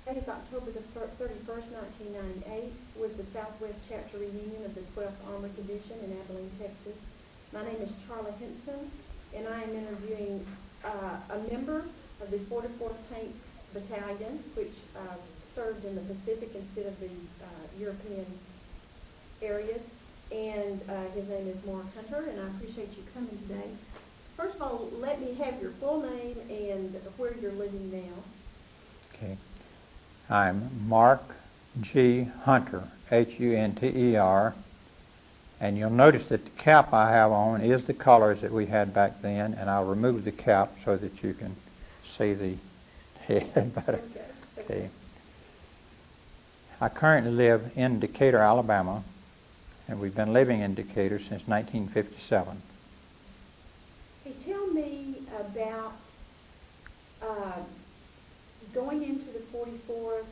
Today is October the 31st, 1998, with the Southwest Chapter Reunion of the 12th Armored Division in Abilene, Texas. My name is Charla Henson, and I am interviewing a member of the 44th Tank Battalion, which served in the Pacific instead of the European areas. And his name is Mark Hunter, and I appreciate you coming today. First of all, let me have your full name and where you're living now. Okay. I'm Mark G. Hunter, Hunter, and you'll notice that the cap I have on is the colors that we had back then, and I'll remove the cap so that you can see the head better. Okay. I currently live in Decatur, Alabama, and we've been living in Decatur since 1957. Hey, tell me about going into the 44th.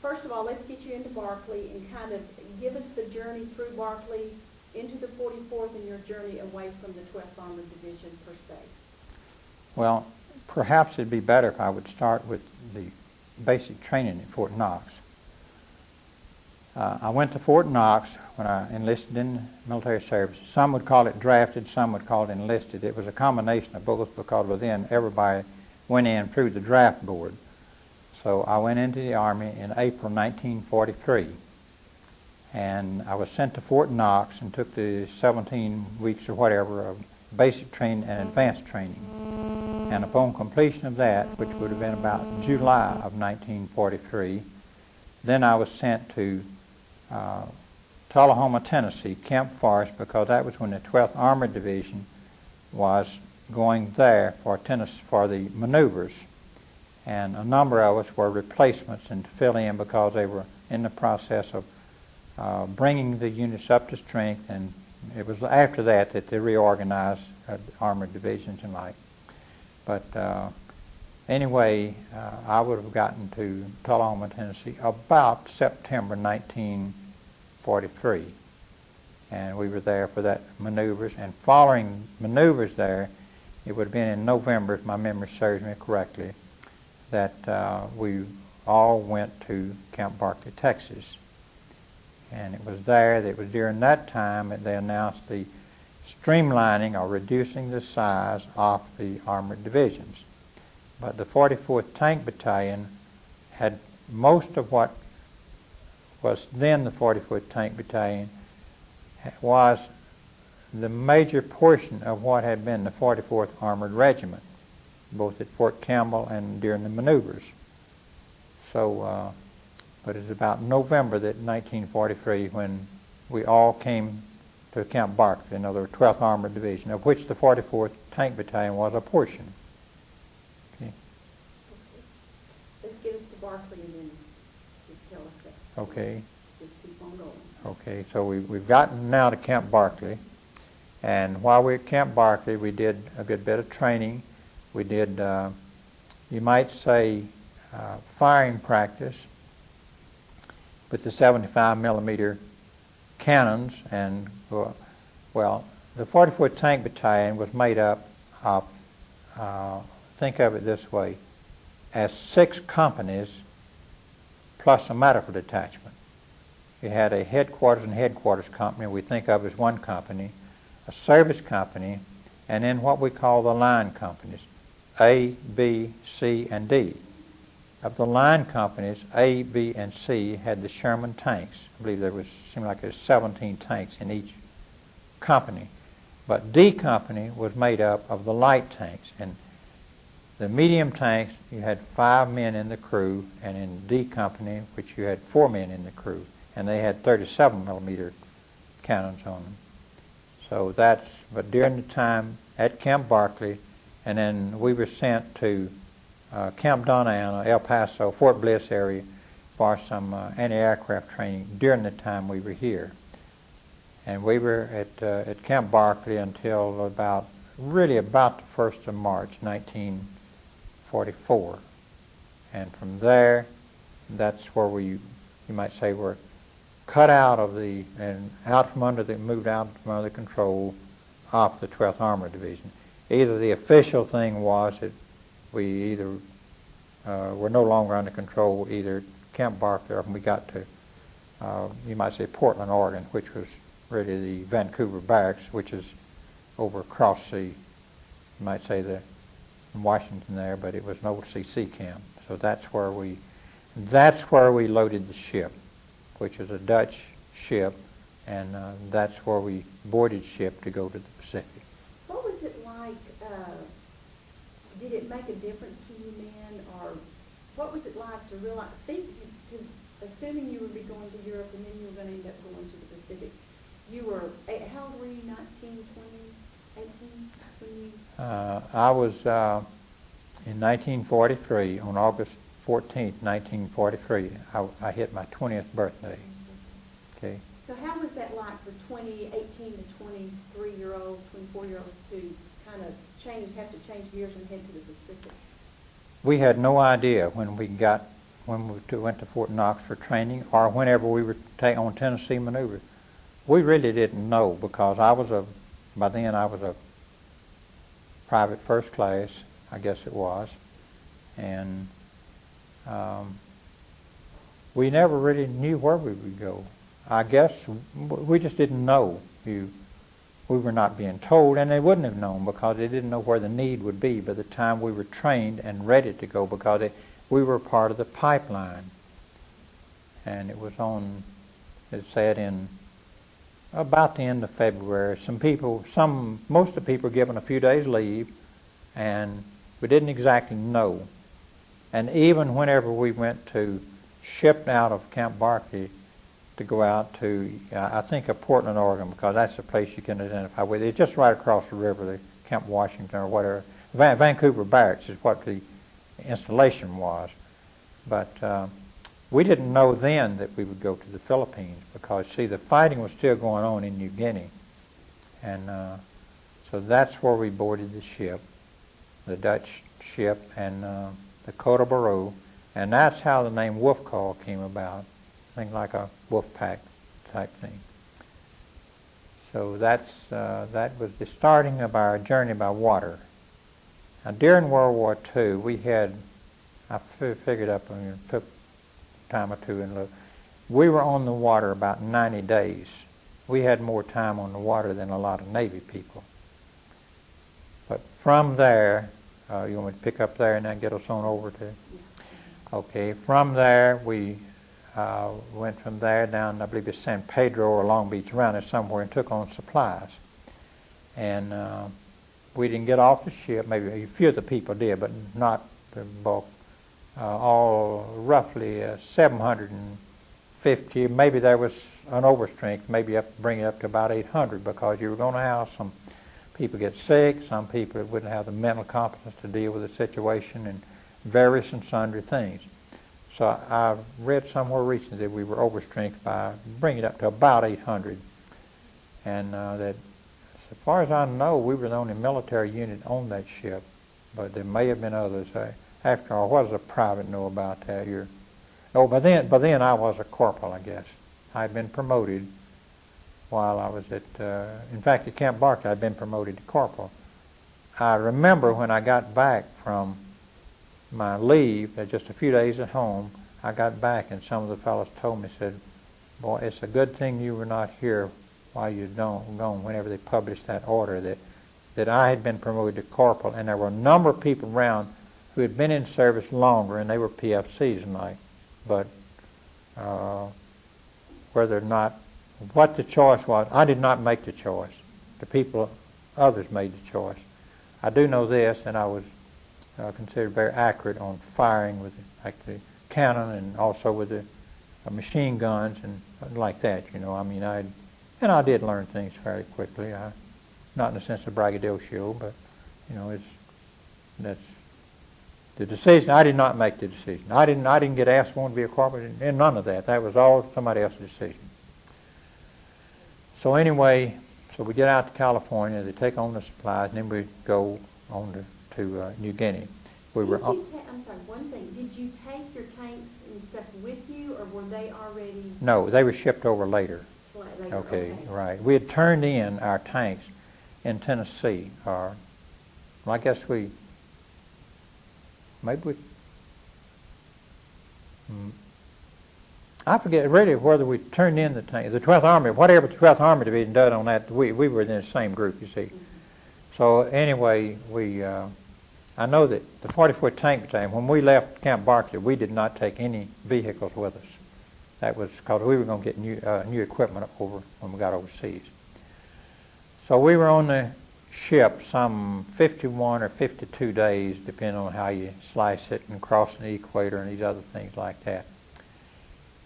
First of all, let's get you into Barclay and kind of give us the journey through Barclay into the 44th and your journey away from the 12th Armored Division per se. Well, perhaps it'd be better if I would start with the basic training at Fort Knox. I went to Fort Knox when I enlisted in military service. Some would call it drafted, some would call it enlisted. It was a combination of both because within everybody went in through the draft board. So I went into the Army in April 1943. And I was sent to Fort Knox and took the 17 weeks or whatever of basic training and advanced training. And upon completion of that, which would have been about July of 1943, then I was sent to Tullahoma, Tennessee, Camp Forrest, because that was when the 12th Armored Division was going there for the maneuvers. And a number of us were replacements and to fill in because they were in the process of bringing the units up to strength, and it was after that that they reorganized armored divisions and like. But anyway, I would have gotten to Tullahoma, Tennessee about September 1943. And we were there for that maneuvers. And following maneuvers there, it would have been in November, if my memory serves me correctly, that we all went to Camp Barclay, Texas. And it was there, that it was during that time that they announced the streamlining or reducing the size of the armored divisions. But the 44th Tank Battalion had most of what was then the 44th Tank Battalion was the major portion of what had been the 44th Armored Regiment, both at Fort Campbell and during the maneuvers. So, but it's about November that 1943 when we all came to Camp Barclay, another 12th Armored Division, of which the 44th Tank Battalion was a portion. Okay. Let's get us to Barclay and then just tell us that. Okay. Just keep on going. Okay, so we've gotten now to Camp Barclay, and while we were at Camp Barclay, we did a good bit of training. We did, you might say, firing practice with the 75 millimeter cannons, and well, the 44th Tank Battalion was made up of, think of it this way, as 6 companies plus a medical detachment. You had a headquarters and headquarters company we think of as one company, a service company, and then what we call the line companies, A, B, C, and D. Of the line companies, A, B, and C had the Sherman tanks. I believe seemed like there was 17 tanks in each company. But D company was made up of the light tanks. And the medium tanks, you had 5 men in the crew, and in D company, which you had 4 men in the crew. And they had 37 millimeter cannons on them. So but during the time at Camp Barclay, and then we were sent to Camp Donana, El Paso, Fort Bliss area for some anti-aircraft training during the time we were here. And we were at Camp Barclay until about the 1st of March, 1944. And from there, that's where you might say, were cut out of moved out from under control of the 12th Armored Division. Either the official thing was that we either were no longer under control either Camp Barkley or when we got to, you might say, Portland, Oregon, which was really the Vancouver Barracks, which is over across the, you might say, the Washington there, but it was an old CC camp. So that's where we loaded the ship, which is a Dutch ship, and that's where we boarded ship to go to the Pacific. What was it like, did it make a difference to you men, or what was it like to realize, assuming you would be going to Europe and then you were going to end up going to the Pacific, you were, how old were you, 19, 20, 18, when you? I was in 1943, on August 14th, 1943, I hit my 20th birthday. Okay. So how was that like for 18 to 23-year-olds, 24-year-olds to kind of have to change gears and head to the Pacific? We had no idea when we went to Fort Knox for training, or whenever we were on Tennessee maneuvers. We really didn't know, because by then I was a private first class, I guess it was, and we never really knew where we would go. I guess we just didn't know. We were not being told, and they wouldn't have known, because they didn't know where the need would be by the time we were trained and ready to go, because we were part of the pipeline. And it was it said in about the end of February. Most of the people were given a few days leave, and we didn't exactly know. And even whenever we went shipped out of Camp Barkley to go out to, I think of Portland, Oregon, because that's the place you can identify with. It's just right across the river, the Camp Washington or whatever. Vancouver Barracks is what the installation was. But we didn't know then that we would go to the Philippines, because, see, the fighting was still going on in New Guinea. And so that's where we boarded the ship, the Dutch ship, and the Côte Barreau. And that's how the name Wolf Call came about. Thing like a wolf pack type thing. So that was the starting of our journey by water. Now during World War II, we had, I figured up, took a time or two and looked, we were on the water about 90 days. We had more time on the water than a lot of Navy people. But from there, you want me to pick up there and then get us on over to? Okay, from there we went from there down, I believe it's San Pedro or Long Beach, around there somewhere, and took on supplies. And we didn't get off the ship. Maybe a few of the people did, but not the bulk. All roughly 750. Maybe there was an overstrength, maybe bring it up to about 800, because you were going to have some people get sick, some people that wouldn't have the mental competence to deal with the situation, and various and sundry things. So I read somewhere recently that we were overstrength by bringing it up to about 800. And that, as far as I know, we were the only military unit on that ship, but there may have been others. After all, what does a private know about that? By then I was a corporal, I guess. I had been promoted while I was in fact, at Camp Barkley, I'd been promoted to corporal. I remember when I got back from my leave, just a few days at home, I got back and some of the fellows told me, said, boy, it's a good thing you were not here while you gone, whenever they published that order, that I had been promoted to corporal, and there were a number of people around who had been in service longer, and they were PFCs and like, but whether or not, what the choice was, I did not make the choice. Others made the choice. I do know this, and I was considered very accurate on firing with the cannon, and also with the machine guns and like that. I mean, I did learn things fairly quickly. Not in the sense of braggadocio, but that's the decision. I did not make the decision. I didn't get asked want to be a corporal, and none of that. That was all somebody else's decision. So anyway, we get out to California. They take on the supplies, and then we go on to New Guinea. I'm sorry, one thing. Did you take your tanks and stuff with you, or were they already? No, they were shipped over later. Later. Okay, right. We had turned in our tanks in Tennessee, or I guess I forget really whether we turned in the tank, the 12th Army, whatever the 12th Army Division done on that, we were in the same group, you see. So anyway, I know that the 44th Tank Battalion, when we left Camp Barkley, we did not take any vehicles with us. That was because we were going to get new equipment over when we got overseas. So we were on the ship some 51 or 52 days, depending on how you slice it, and crossing the equator and these other things like that.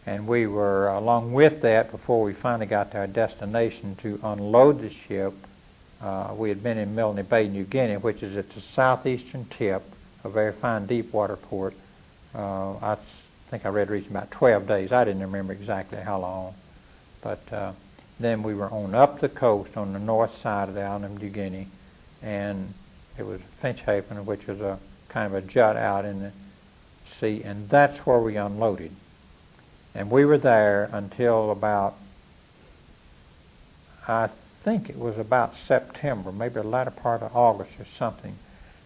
And we were, along with that, before we finally got to our destination to unload the ship, we had been in Milne Bay, New Guinea, which is at the southeastern tip, a very fine deep water port. I think I read recently about 12 days. I didn't remember exactly how long. But then we were on up the coast on the north side of the island of New Guinea, and it was Finschhafen, which was a kind of a jut out in the sea, and that's where we unloaded. And we were there until about, I think it was about September, maybe the latter part of August or something.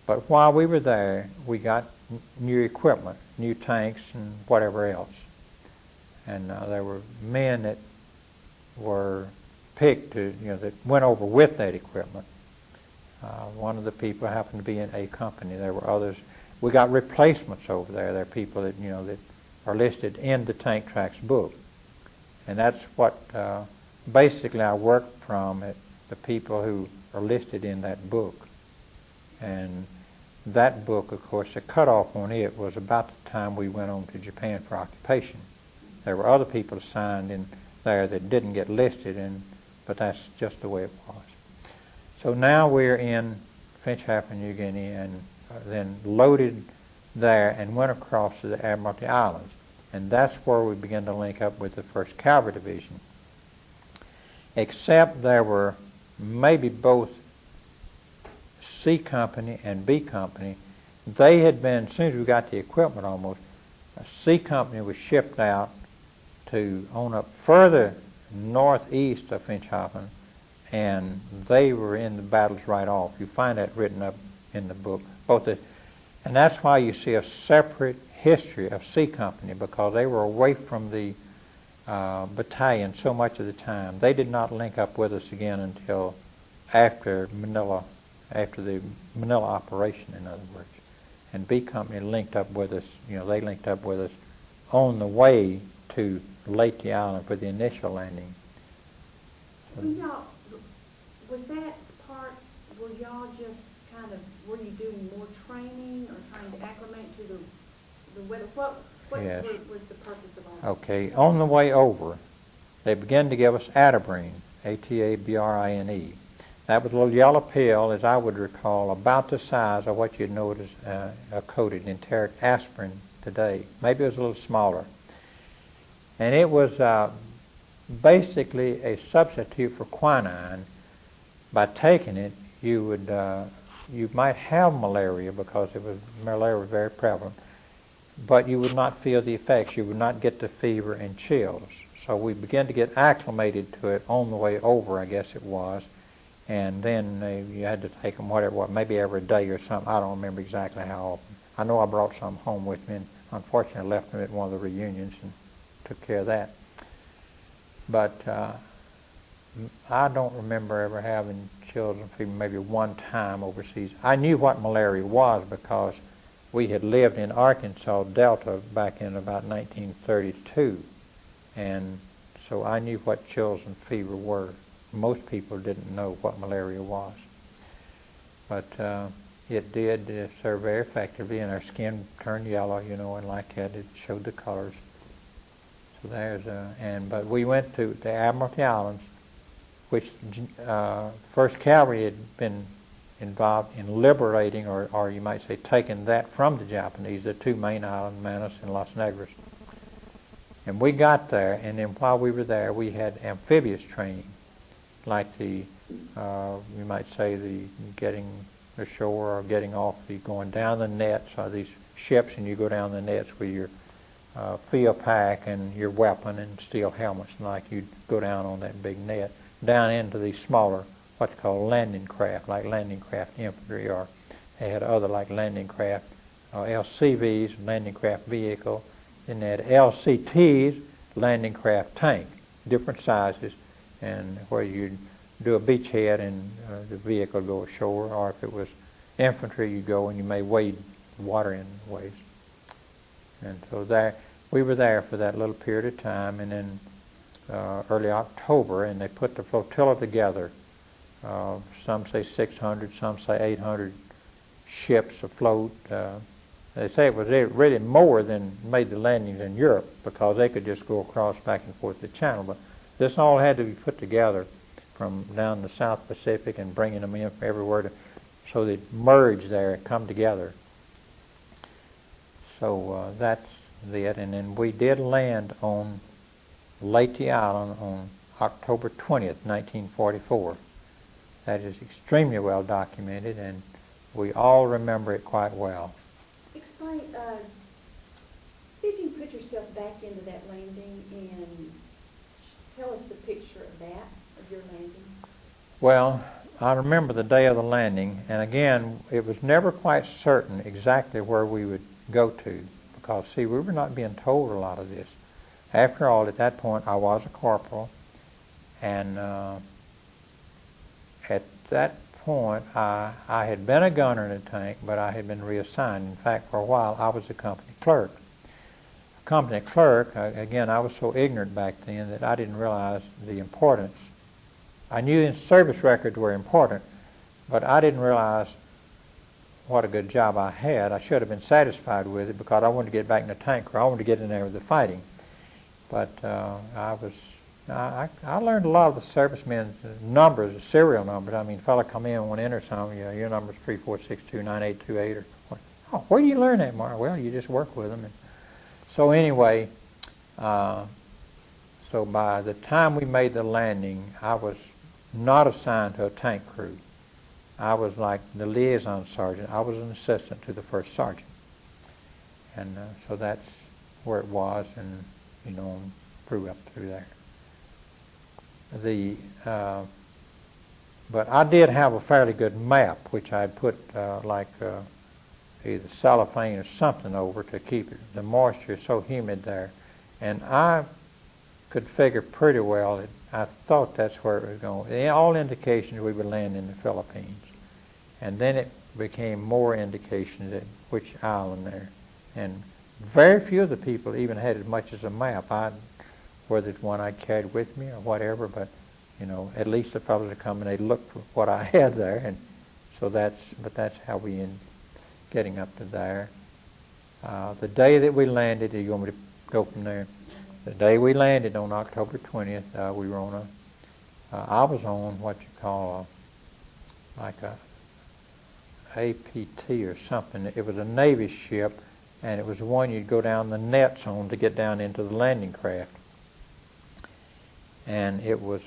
But while we were there, we got new equipment, new tanks and whatever else. And there were men that were picked to, that went over with that equipment. One of the people happened to be in A Company. There were others. We got replacements over there. There are people that, that are listed in the Tank Tracks book. And that's what basically I worked from, the people who are listed in that book. And that book, of course, the cutoff on it was about the time we went on to Japan for occupation. There were other people assigned in there that didn't get listed, but that's just the way it was. So now we're in Finschhafen, New Guinea, and then loaded there and went across to the Admiralty Islands. And that's where we began to link up with the 1st Cavalry Division. Except there were maybe both C Company and B Company. They had been, as soon as we got the equipment almost, C Company was shipped out to on up further northeast of Finschhafen, and they were in the battles right off. You find that written up in the book. And that's why you see a separate history of C Company, because they were away from the battalion so much of the time. They did not link up with us again until after Manila, after the Manila operation, in other words. And B Company linked up with us, they linked up with us on the way to Leyte Island for the initial landing. Was that part where y'all just kind of, were you doing more training or trying to acclimate to the weather? What Yes. was the purpose of all that? Okay, on the way over, they began to give us Atabrine, A-T-A-B-R-I-N-E. That was a little yellow pill, as I would recall, about the size of what you'd know as a coated enteric aspirin today. Maybe it was a little smaller. And it was basically a substitute for quinine. By taking it, you might have malaria, because malaria was very prevalent, but you would not feel the effects. You would not get the fever and chills. So we began to get acclimated to it on the way over, I guess it was. And then you had to take them maybe every day or something. I don't remember exactly how often. I know I brought some home with me, and unfortunately left them at one of the reunions and took care of that. But I don't remember ever having chills and fever, maybe one time overseas. I knew what malaria was because we had lived in Arkansas Delta back in about 1932. And so I knew what chills and fever were. Most people didn't know what malaria was. But it did serve very effectively, and our skin turned yellow, and like that, it showed the colors. So but we went to the Admiralty Islands, which 1st Cavalry had been involved in liberating, or you might say taking that from the Japanese, the two main islands, Manus and Las Negras. And we got there, and then while we were there, we had amphibious training, like you might say the getting ashore or getting off, going down the nets, or these ships, and you go down the nets with your field pack and your weapon and steel helmets, and like you'd go down on that big net, down into these smaller, what's called landing craft, like landing craft infantry, or they had other like landing craft, LCVs, landing craft vehicle, then they had LCTs, landing craft tank, different sizes, and where you'd do a beachhead and the vehicle go ashore, or if it was infantry, you go and you may wade water in ways. And so there, we were there for that little period of time, and then early October, and they put the flotilla together. Some say 600, some say 800 ships afloat. They say it was really more than made the landings in Europe, because they could just go across back and forth the channel. But this all had to be put together from down the South Pacific and bringing them in from everywhere so they merge there and come together. So that's it. And then we did land on Leyte Island on October 20th, 1944. That is extremely well documented, and we all remember it quite well. Explain, see if you can put yourself back into that landing and tell us the picture of that, of your landing. Well, I remember the day of the landing, and again, it was never quite certain exactly where we would go to, because, see, we were not being told a lot of this. After all, at that point, I was a corporal, and at that point, I had been a gunner in a tank, but I had been reassigned. In fact, for a while, I was a company clerk. A company clerk, again, I was so ignorant back then that I didn't realize the importance. I knew the service records were important, but I didn't realize what a good job I had. I should have been satisfied with it, because I wanted to get back in the tank, or I wanted to get in there with the fighting. But I learned a lot of the servicemen's numbers, the serial numbers. I mean, a fella come in and want to enter something, you know, your number's 34629828, or what? Oh, where do you learn that, Mark? Well, you just work with them. And so anyway, so by the time we made the landing, I was not assigned to a tank crew. I was like the liaison sergeant. I was an assistant to the first sergeant. And so that's where it was, and, you know, grew up through there. But I did have a fairly good map, which I'd put either cellophane or something over to keep it. The moisture is so humid there. And I could figure pretty well that I thought that's where it was going. All indications we would land in the Philippines. And then it became more indications at which island there. And very few of the people even had as much as a map. Whether it's one I carried with me or whatever, but, you know, at least the fellows would come and they'd look for what I had there. And so that's how we ended getting up to there. The day that we landed, you want me to go from there? The day we landed on October 20th, we were on I was on what you call like a APT or something. It was a Navy ship, and it was the one you'd go down the nets on to get down into the landing craft. And it was,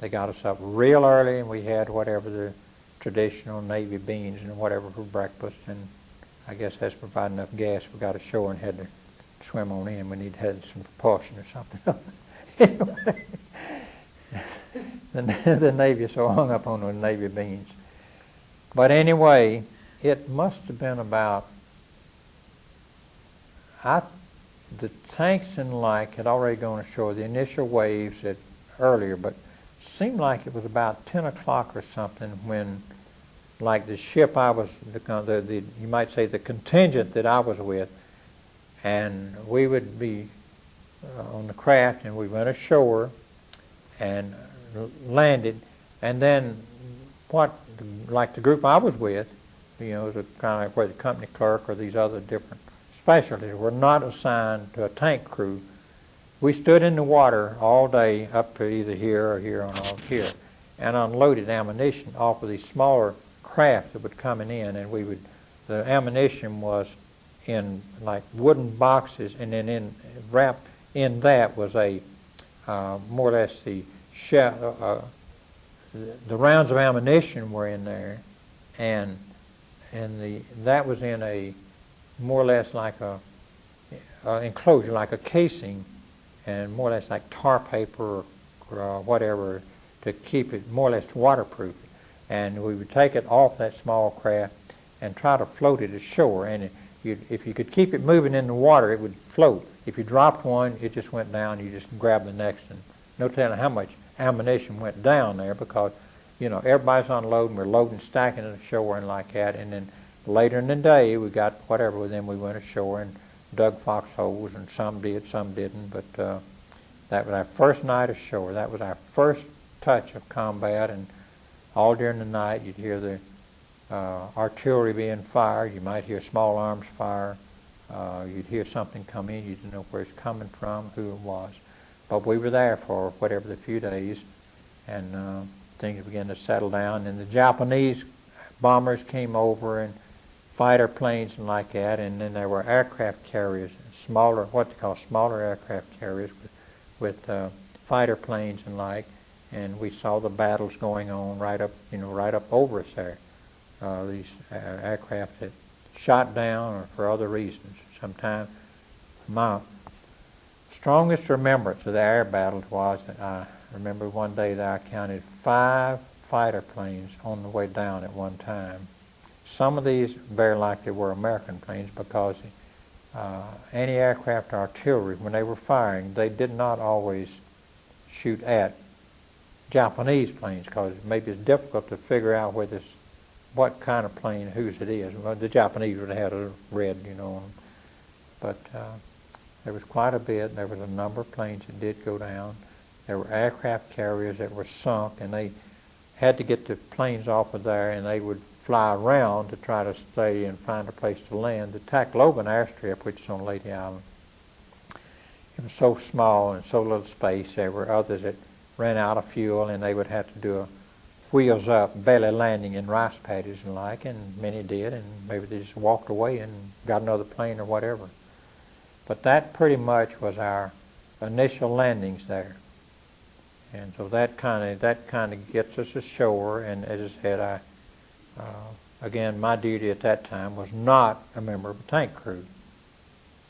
they got us up real early, and we had whatever the traditional Navy beans and whatever for breakfast, and I guess that's provided enough gas. We got ashore and had to swim on in. We had some propulsion or something. Anyway, the Navy is so hung up on those Navy beans. But anyway, it must have been about, the tanks and like had already gone ashore, the initial waves had earlier, but seemed like it was about 10 o'clock or something when, like, the ship I was, you might say the contingent that I was with, and we would be on the craft, and we went ashore and landed, and then like the group I was with, you know, it was kind of like where the company clerk or these other different specialties were not assigned to a tank crew. We stood in the water all day up to either here or here on off here, and unloaded ammunition off of these smaller craft that would come in, and the ammunition was in like wooden boxes, and then wrapped in that was a more or less the rounds of ammunition were in there, and that was in a more or less like a enclosure, like a casing, and more or less like tar paper or whatever to keep it more or less waterproof. And we would take it off that small craft and try to float it ashore. And if you could keep it moving in the water, it would float. If you dropped one, it just went down. You just grab the next, and no telling how much ammunition went down there because, you know, everybody's unloading. We're loading, stacking it ashore and like that. And then later in the day, we got whatever. Then we went ashore and dug foxholes, and some did, some didn't. But that was our first night ashore. That was our first touch of combat, and all during the night you'd hear the artillery being fired. You might hear small arms fire. You'd hear something come in. You didn't know where it's coming from, who it was. But we were there for whatever the few days, and things began to settle down. And the Japanese bombers came over, and fighter planes and like that. And then there were aircraft carriers, smaller, what they call smaller aircraft carriers, with fighter planes and like. And we saw the battles going on right up over us there. These aircraft that shot down or for other reasons. Sometimes my strongest remembrance of the air battles was that I remember one day that I counted 5 fighter planes on the way down at one time. Some of these very likely were American planes because anti-aircraft artillery, when they were firing, they did not always shoot at Japanese planes because maybe it's difficult to figure out what kind of plane, whose it is. Well, the Japanese would have had a red, you know. But there was quite a bit. There was a number of planes that did go down. There were aircraft carriers that were sunk, and they had to get the planes off of there, and they would fly around to try to stay and find a place to land. The Tacloban airstrip, which is on Leyte Island, it was so small and so little space. There were others that ran out of fuel, and they would have to do a wheels up, belly landing in rice paddies and like, and many did, and maybe they just walked away and got another plane or whatever. But that pretty much was our initial landings there. And so that kind of gets us ashore, and as I said, again, my duty at that time was not a member of a tank crew.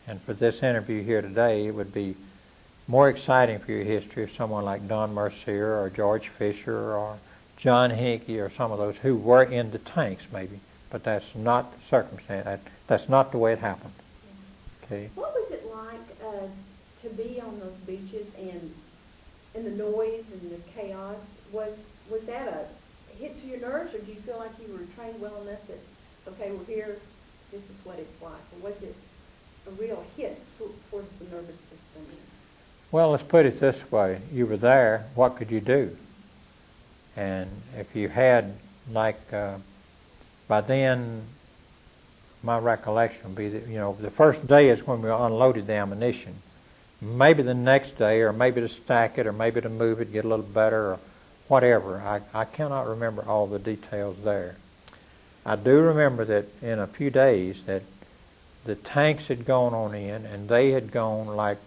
And for this interview here today, it would be more exciting for your history if someone like Don Mercier or George Fisher or John Hinkey or some of those who were in the tanks maybe, but that's not the circumstance. That's not the way it happened. Okay. What was it like to be on those beaches and the noise and the chaos? Was that a hit to your nerves, or do you feel like you were trained well enough that, okay, we're here, this is what it's like? Or was it a real hit towards the nervous system? Well, let's put it this way. You were there, what could you do? And if you had, like, by then, my recollection would be that, you know, the first day is when we unloaded the ammunition. Maybe the next day, or maybe to stack it, or maybe to move it, get a little better, or whatever. I cannot remember all the details there. I do remember that in a few days that the tanks had gone on in, and they had gone like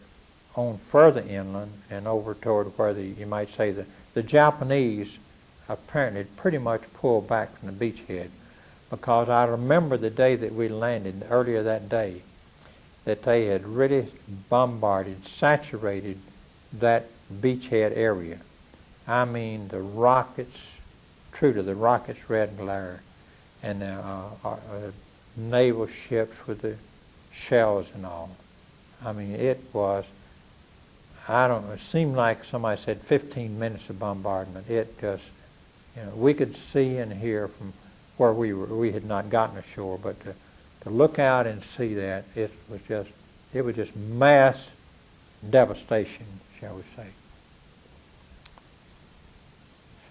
on further inland and over toward where you might say the Japanese apparently pretty much pulled back from the beachhead, because I remember the day that we landed, earlier that day, that they had really bombarded, saturated that beachhead area. I mean, the rockets, true to the rockets' red glare, and naval ships with the shells and all. I mean, it was, I don't know, it seemed like somebody said 15 minutes of bombardment. It just, you know, we could see and hear from where we were. We had not gotten ashore, but to look out and see that, it was just mass devastation, shall we say.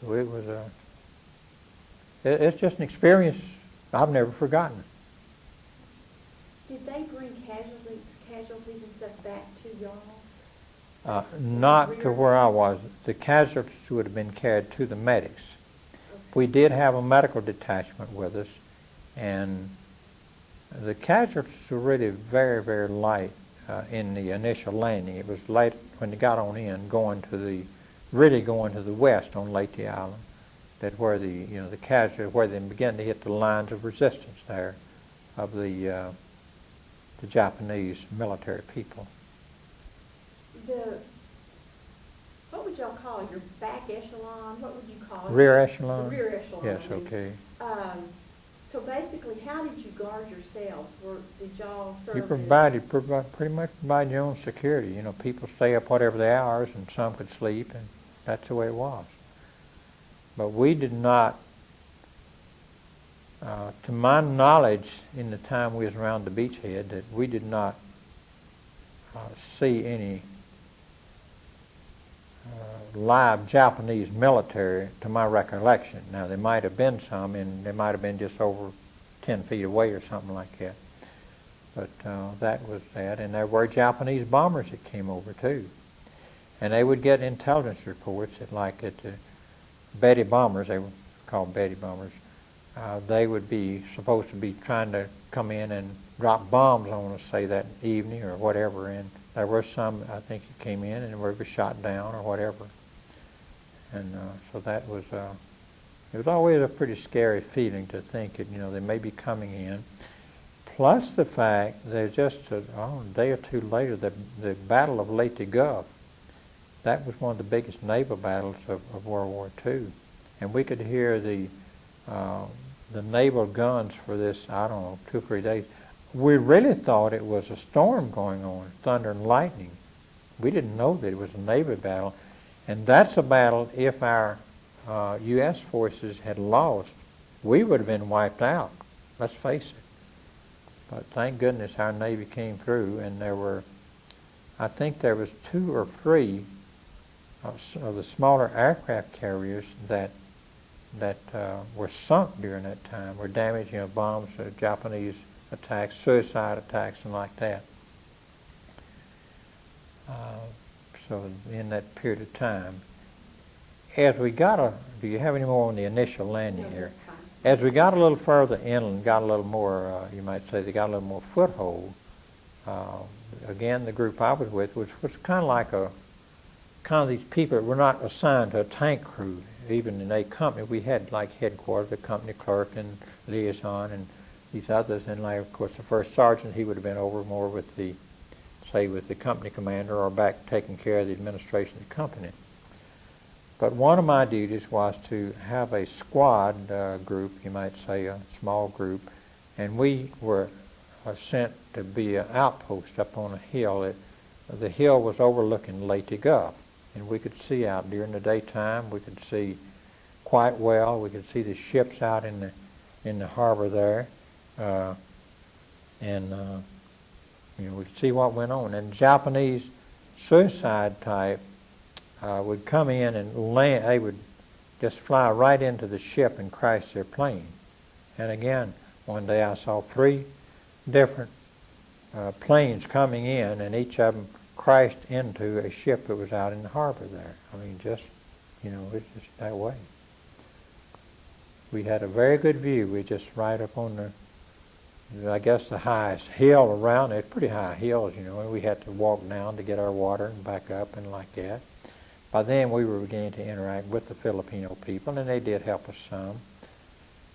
So it was it's just an experience I've never forgotten. Did they bring casualties and stuff back to y'all? Not to where I was. The casualties would have been carried to the medics. Okay. We did have a medical detachment with us, and the casualties were really very, very light in the initial landing. It was late when they got on in, really going to the west on Leyte Island, that where the casualties, where they began to hit the lines of resistance there of the Japanese military people. What would y'all call it? Your back echelon? What would you call it? Rear echelon? The rear echelon. Yes, okay. So basically, how did you guard yourselves? Did y'all serve You as- pretty much provide your own security. You know, people stay up whatever the hours, and some could sleep, and that's the way it was. But we did not, to my knowledge, in the time we was around the beachhead, that we did not see any live Japanese military, to my recollection. Now, there might have been some, and they might have been just over 10 feet away or something like that. But that was that. And there were Japanese bombers that came over, too. And they would get intelligence reports that, like at the Betty bombers, they were called Betty bombers, they would be supposed to be trying to come in and drop bombs on us, say, that evening or whatever. And there were some, I think, that came in and were shot down or whatever. And so that was, it was always a pretty scary feeling to think that, you know, they may be coming in. Plus the fact that just a day or two later, the Battle of Leyte Gulf, that was one of the biggest naval battles of World War II. And we could hear the naval guns for this, I don't know, 2 or 3 days. We really thought it was a storm going on, thunder and lightning. We didn't know that it was a naval battle. And that's a battle, if our U.S. forces had lost, we would have been wiped out. Let's face it. But thank goodness our Navy came through, and there were, I think there was 2 or 3 of the smaller aircraft carriers that were sunk during that time, were damaged, you know, bombs, Japanese attacks, suicide attacks, and like that. So in that period of time, as we got do you have any more on the initial landing No, here? that's fine. As we got a little further inland, got a little more, you might say, they got a little more foothold. Again, the group I was with was kind of these people that were not assigned to a tank crew. Even in a company, we had like headquarters, the company clerk and liaison and these others. And like, of course, the first sergeant, he would have been over more with the, say, with the company commander or back taking care of the administration of the company. But one of my duties was to have a squad group, you might say, a small group, and we were sent to be an outpost up on a hill. The hill was overlooking Leyte Gulf, and we could see out during the daytime. We could see quite well. We could see the ships out in the harbor there, and you know, we could see what went on. And Japanese suicide type would come in and land. They would just fly right into the ship and crash their plane. And again, one day I saw 3 different planes coming in, and each of them crashed into a ship that was out in the harbor there. I mean, just, you know, it's just that way. We had a very good view. We just right up on the, I guess, the highest hill around it. Pretty high hills, you know, and we had to walk down to get our water and back up and like that. By then we were beginning to interact with the Filipino people, and they did help us some.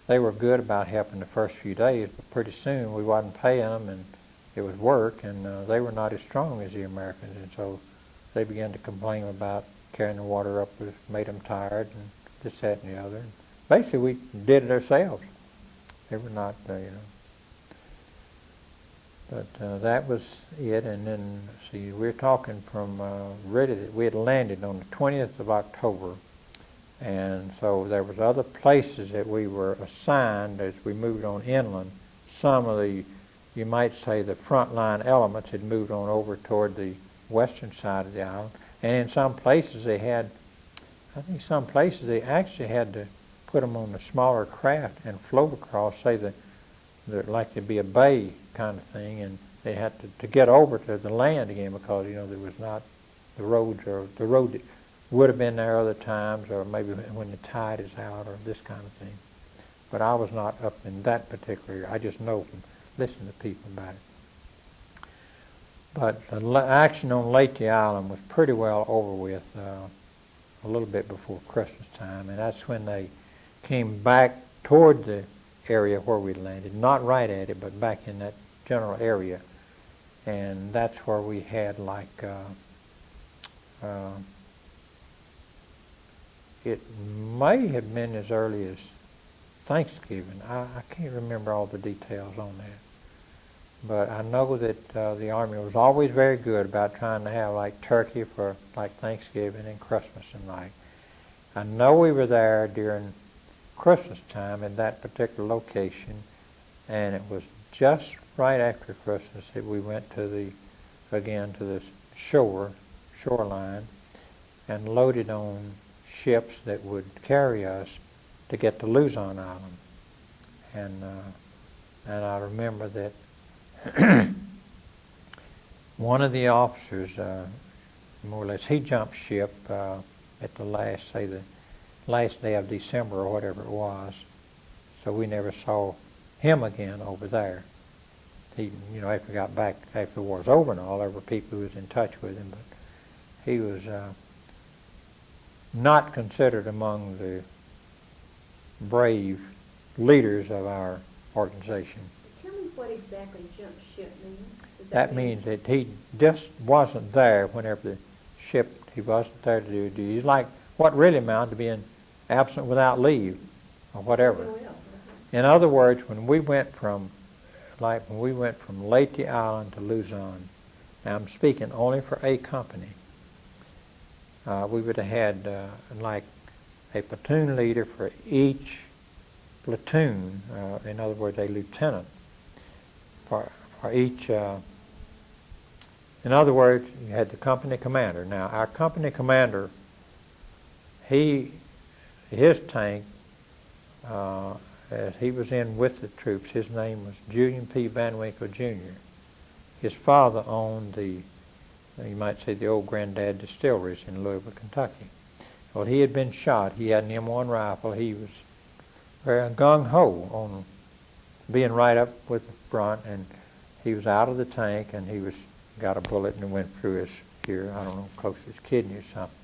They were good about helping the first few days, but pretty soon we wasn't paying them, and it was work, and they were not as strong as the Americans, and so they began to complain about carrying the water up, made them tired, and this, that, and the other. And basically, we did it ourselves. They were not, you know. But that was it, and then, see, we're talking from really, we had landed on the 20th of October, and so there was other places that we were assigned as we moved on inland. Some of the, you might say, the frontline elements had moved on over toward the western side of the island, and in some places they had, I think some places they actually had to put them on the smaller craft and float across, say like there'd be a bay kind of thing, and they had to get over to the land again because, you know, there was not the roads, or the road would have been there other times, or maybe when the tide is out, or this kind of thing. But I was not up in that particular area. I just know from listening to people about it. But the action on Leyte Island was pretty well over with a little bit before Christmas time, and that's when they came back toward the area where we landed, not right at it, but back in that general area. And that's where we had like, it may have been as early as Thanksgiving. I can't remember all the details on that. But I know that the Army was always very good about trying to have like turkey for like Thanksgiving and Christmas and like. I know we were there during Christmas time in that particular location, and it was just right after Christmas that we went to the shoreline, and loaded on ships that would carry us to get to Luzon Island. And I remember that one of the officers, more or less, he jumped ship at the last day of December or whatever it was. So we never saw him again over there. He, after we got back, after the war was over and all, there were people who was in touch with him, but he was not considered among the brave leaders of our organization. Tell me what exactly jump ship means. That means that he just wasn't there whenever the ship, he wasn't there to do duty. He's like what really amounted to being absent without leave or whatever. In other words, when we went from Leyte Island to Luzon, now I'm speaking only for a company, we would have had like a platoon leader for each platoon, in other words, a lieutenant for each. In other words, you had the company commander. Now, our company commander, his tank, as he was in with the troops, his name was Julian P. Van Winkle, Jr. His father owned you might say, the old Granddad Distilleries in Louisville, Kentucky. Well, he had been shot. He had an M1 rifle. He was very gung-ho on being right up with the front, and he was out of the tank, and he got a bullet and it went through his ear, I don't know, close to his kidney or something.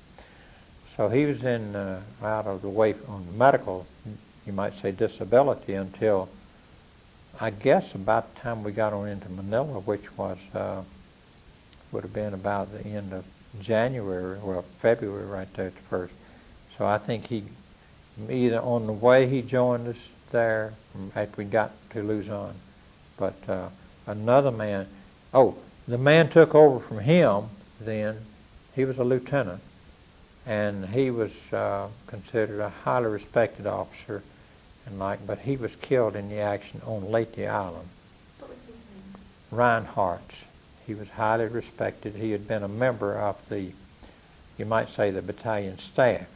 So he was out of the way on medical, you might say, disability until, I guess, about the time we got on into Manila, which was would have been about the end of January, well, February right there at the first. So I think he, either on the way he joined us there after we got to Luzon, but another man, the man took over from him then, he was a lieutenant, and he was considered a highly respected officer, but he was killed in the action on Leyte Island. What was his name? Reinhardt. He was highly respected. He had been a member of you might say, the battalion staff.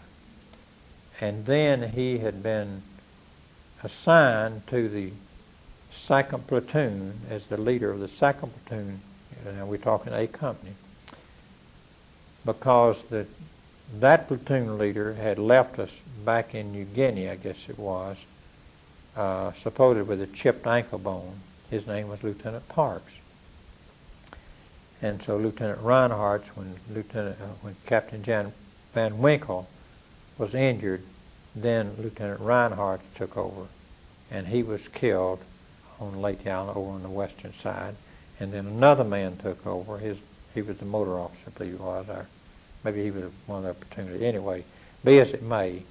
And then he had been assigned to the 2nd platoon as the leader of the 2nd platoon. Now we're talking A company. Because that platoon leader had left us back in New Guinea, I guess it was, supposedly with a chipped ankle bone. His name was Lieutenant Parks. And so Lieutenant Reinhardt, when Captain Jan Van Winkle was injured, then Lieutenant Reinhardt took over, and he was killed on Leyte Island over on the western side. And then another man took over. He was the motor officer, I believe he was. Maybe he was one of their platoon. Anyway, be as it may,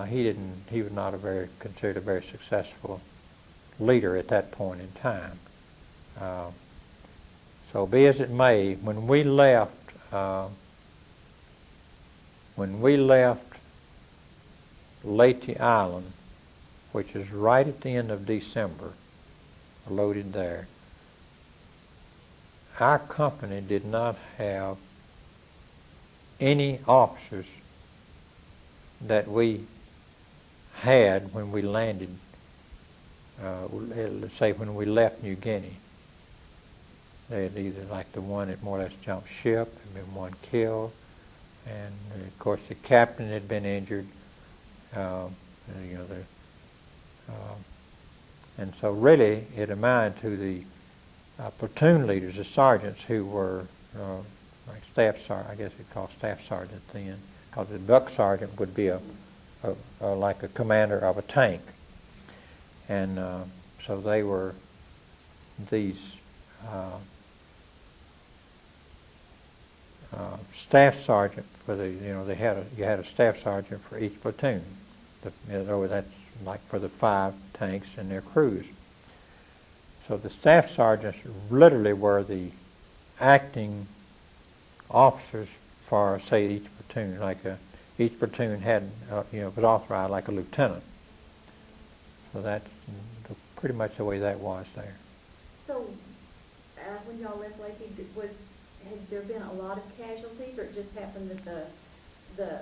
he was not considered a very successful leader at that point in time. So be as it may, when we left Leyte Island, which is right at the end of December, loaded there, our company did not have any officers that we had when we landed, let's say when we left New Guinea. They had either like the one that more or less jumped ship, had been one killed, and of course the captain had been injured. And so really it amounted to the platoon leaders, the sergeants who were like staff sergeant, I guess we'd call staff sergeant then, because the buck sergeant would be like a commander of a tank. And so they were these staff sergeant for you had a staff sergeant for each platoon. That's like for the 5 tanks and their crews. So the staff sergeants literally were the acting officers for, say, each platoon. Each platoon had, was authorized like a lieutenant. So that's pretty much the way that was there. So, when y'all left Lacey, had there been a lot of casualties, or it just happened that the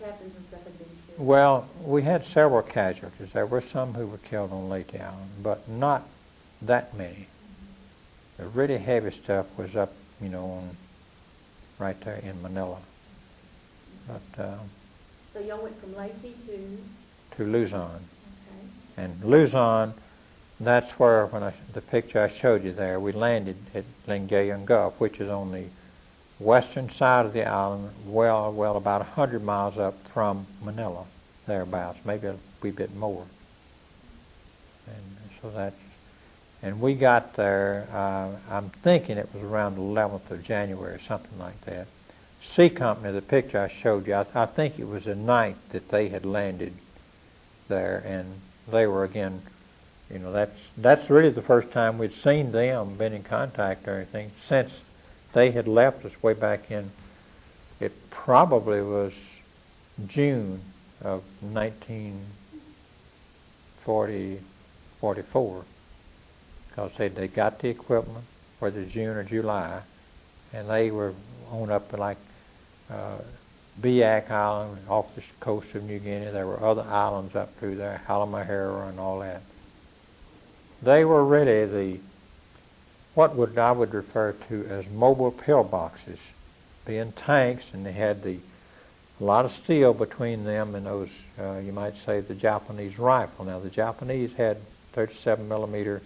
captains and stuff had been killed? Well, we had several casualties. There were some who were killed on Leyte Island, but not that many. The really heavy stuff was up, right there in Manila. But So y'all went from Leyte to Luzon. okay. And Luzon, that's where, the picture I showed you there, we landed at Lingayen Gulf, which is on the western side of the island, well about 100 miles up from Manila, thereabouts, maybe a wee bit more. And so and we got there, I'm thinking it was around the 11th of January, something like that. C Company, the picture I showed you, I think it was the night that they had landed there, and they were again, that's really the first time we'd seen them, been in contact or anything, since they had left us way back in, it probably was June of 1944, because they got the equipment, whether June or July, and they were on up to like Biak Island off the coast of New Guinea. There were other islands up through there, Halmahera and all that. They were really what I would refer to as mobile pillboxes, being tanks, and they had a lot of steel between them and those, you might say, the Japanese rifle. Now, the Japanese had 37 millimeter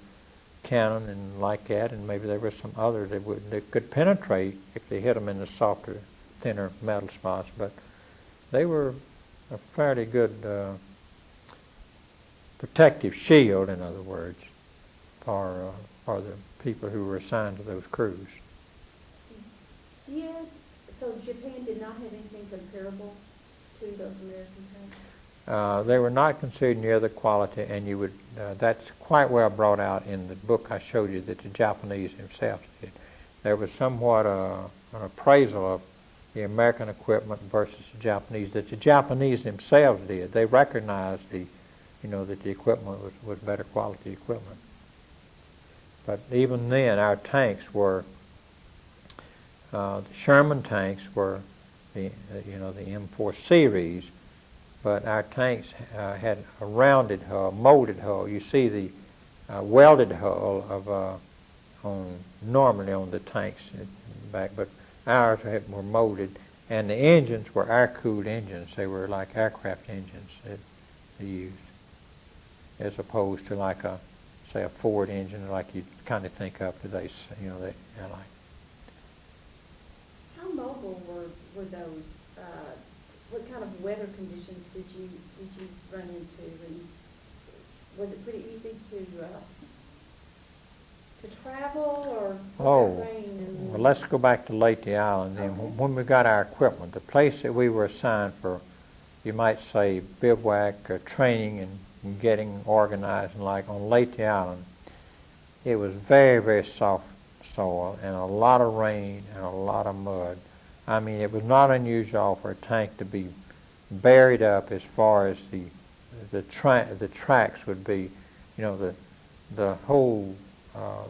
cannon and like that, and maybe there were some others that could penetrate if they hit them in the softer, thinner metal spots, but they were a fairly good protective shield, in other words, for the people who were assigned to those crews. So Japan did not have anything comparable to those American tanks? They were not considered near the quality, and that's quite well brought out in the book I showed you that the Japanese themselves did. There was somewhat an appraisal of the American equipment versus the Japanese that the Japanese themselves did. They recognized that the equipment was better quality equipment. But even then, our tanks were, the Sherman tanks were the M4 series, but our tanks had a rounded hull, molded hull. You see the welded hull normally on the tanks back, but ours were molded, and the engines were air-cooled engines. They were like aircraft engines that they used, as opposed to like say a Ford engine like you kind of think of today, they're like. How mobile were those? What kind of weather conditions did you run into, and was it pretty easy to travel, or rain? Well, let's go back to Leyte Island. Then, when we got our equipment, the place that we were assigned for, you might say, bivouac or training and getting organized, and like on Leyte Island, it was very, very soft soil and a lot of rain and a lot of mud. I mean, it was not unusual for a tank to be buried up as far as the tracks would be. The whole,